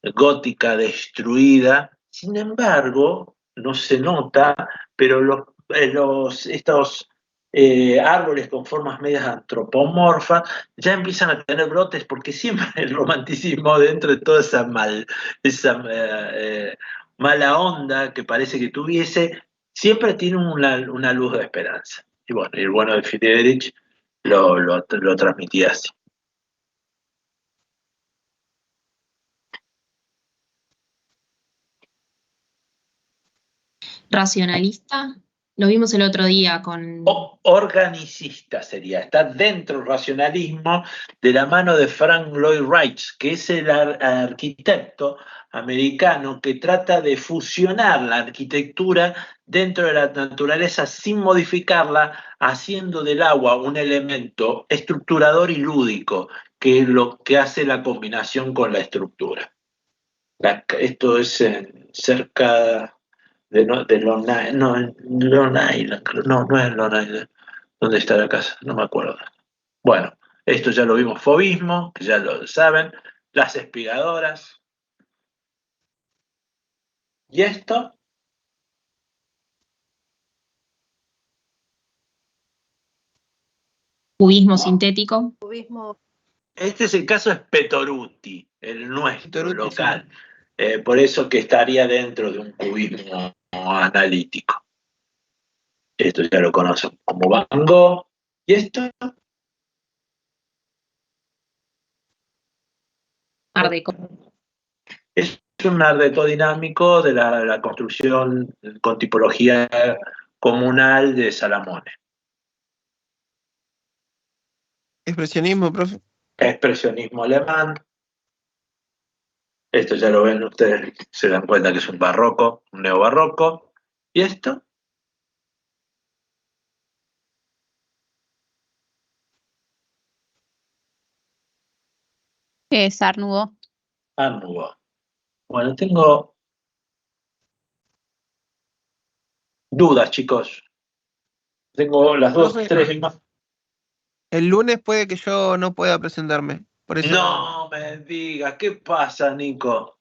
gótica destruida, sin embargo, no se nota, pero estos árboles con formas medias antropomorfas ya empiezan a tener brotes, porque siempre el romanticismo, dentro de toda esa mala onda que parece que tuviese, siempre tiene una luz de esperanza. Y bueno, el bueno de Friedrich lo transmitía así. Racionalista, lo vimos el otro día con... Organicista sería, está dentro del racionalismo de la mano de Frank Lloyd Wright, que es el arquitecto americano que trata de fusionar la arquitectura dentro de la naturaleza sin modificarla, haciendo del agua un elemento estructurador y lúdico, que es lo que hace la combinación con la estructura. Esto es cerca de Long Island, no es Long Island. ¿Dónde está la casa? No me acuerdo. Bueno, esto ya lo vimos, fobismo, que ya lo saben, las espigadoras. ¿Y esto? Cubismo sintético. Cubismo. Este es el caso es Petoruti, el nuestro, Petoruti, local. Por eso que estaría dentro de un cubismo analítico. Esto ya lo conocen como Van Gogh. ¿Y esto? Art Deco. Es un Art Deco dinámico de la construcción con tipología comunal de Salamone. Expresionismo, profe. Expresionismo alemán. Esto ya lo ven ustedes, se dan cuenta que es un barroco, un neobarroco. ¿Y esto? Es Art Nouveau. Art Nouveau. Bueno, tengo dudas, chicos. Tengo las dos, Profe, tres más. el lunes puede que yo no pueda presentarme. Por eso. No me digas, ¿qué pasa, Nico?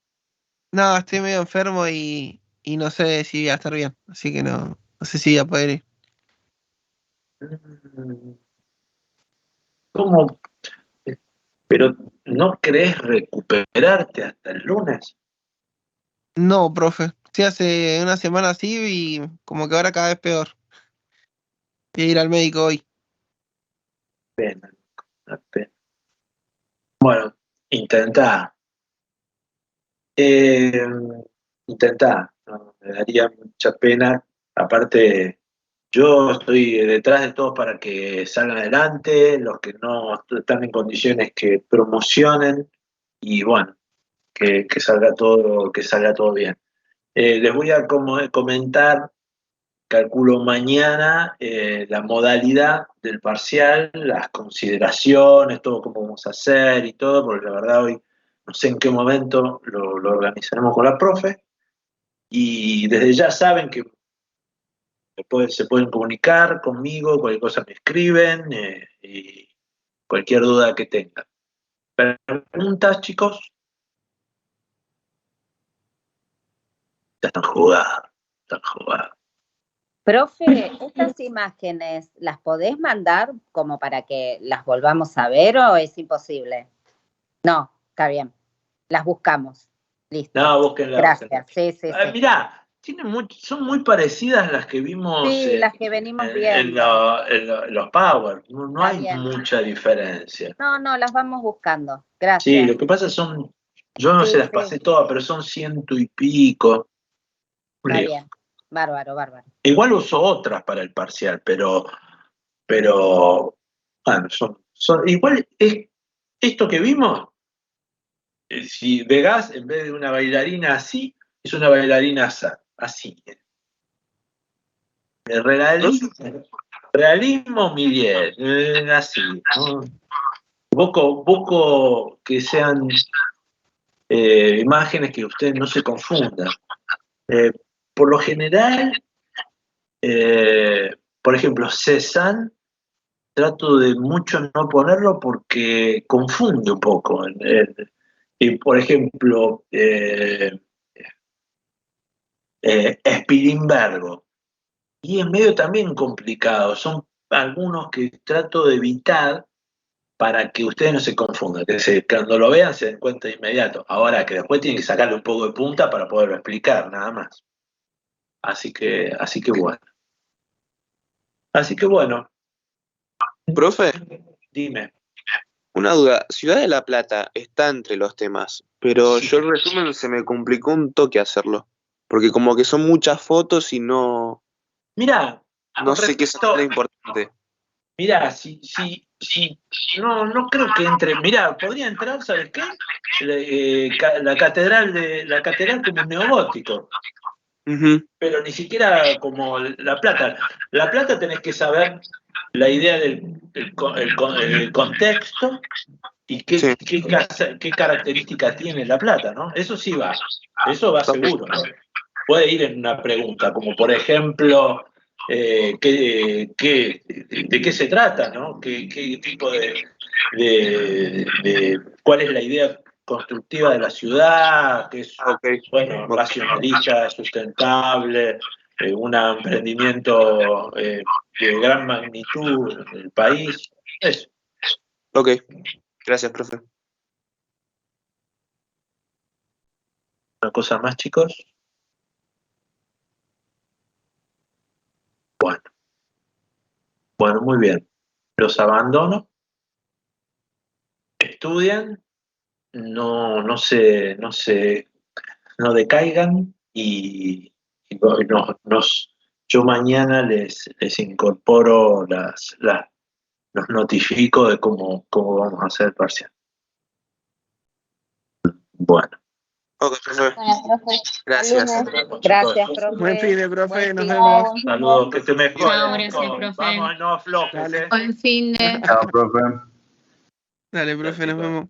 No, estoy medio enfermo y y no sé si voy a estar bien, así que no sé si voy a poder ir. ¿Cómo? Pero ¿no crees recuperarte hasta el lunes? No, profe. Sí, hace una semana así y como que ahora cada vez peor. Voy a ir al médico hoy. Pena, una pena. Bueno, intentá. Eh, intentá. No, me daría mucha pena. Aparte, yo estoy detrás de todos para que salgan adelante, los que no están en condiciones que promocionen y bueno, que salga todo bien. Les voy a comentar, calculo mañana, la modalidad del parcial, las consideraciones, todo cómo vamos a hacer y todo, porque la verdad hoy no sé en qué momento lo organizaremos con la profe. Y desde ya saben que se pueden comunicar conmigo, cualquier cosa me escriben y cualquier duda que tengan. ¿Preguntas, chicos? Ya están jugados, están jugados. Profe, ¿estas imágenes las podés mandar como para que las volvamos a ver o es imposible? No, está bien. Las buscamos. Listo. No, búsquenla. Gracias. Sí, sí, sí. Mirá, son muy parecidas las que vimos Sí, las que venimos viendo. en los Power. No Está hay bien. mucha diferencia. No, las vamos buscando. Gracias. Sí, lo que pasa yo no Sí, se las sí. pasé todas, pero son 100 y pico. Está bien. Bárbaro. Igual uso otras para el parcial, pero bueno, igual esto que vimos, si Vegas, en vez de una bailarina así, es una bailarina así. Realismo Milier, así, ¿no? Busco que sean imágenes que ustedes no se confundan. Por lo general, por ejemplo, Cézanne, trato de mucho no ponerlo porque confunde un poco. Y por ejemplo, Spilimbergo. Y es medio también complicado. Son algunos que trato de evitar para que ustedes no se confundan. Cuando lo vean se den cuenta de inmediato. Ahora que después tienen que sacarle un poco de punta para poderlo explicar, nada más. Así que bueno. Profe, Dime. una duda. Ciudad de la Plata está entre los temas, pero yo el resumen se me complicó un toque hacerlo. Porque como que son muchas fotos y no Mirá, sé qué es lo importante. Mirá, no creo que entre. Mirá, podría entrar, ¿sabes qué? La catedral como neogótico. Pero ni siquiera como La Plata. La Plata tenés que saber la idea del contexto y qué características tiene La Plata, ¿no? Eso sí va, eso va seguro, ¿no? Puede ir en una pregunta, como por ejemplo, ¿de qué se trata, ¿no? ¿Qué tipo cuál es la idea constructiva de la ciudad? ¿Qué es, bueno, racionalista, sustentable, un emprendimiento de gran magnitud en el país? Eso. Ok, gracias, profe. ¿Una cosa más, chicos? Bueno, muy bien. Los abandono. Estudian, no decaigan y yo mañana les incorporo los notifico de cómo vamos a hacer el parcial. Bueno. Ok, profe. Gracias. Gracias, profe. Buen fin de profe, nos vemos. Saludos, que te mejore. Chao, gracias, profe. Vamos, no aflojes. Buen fin de. Chao, profe. Dale, profe, nos vemos.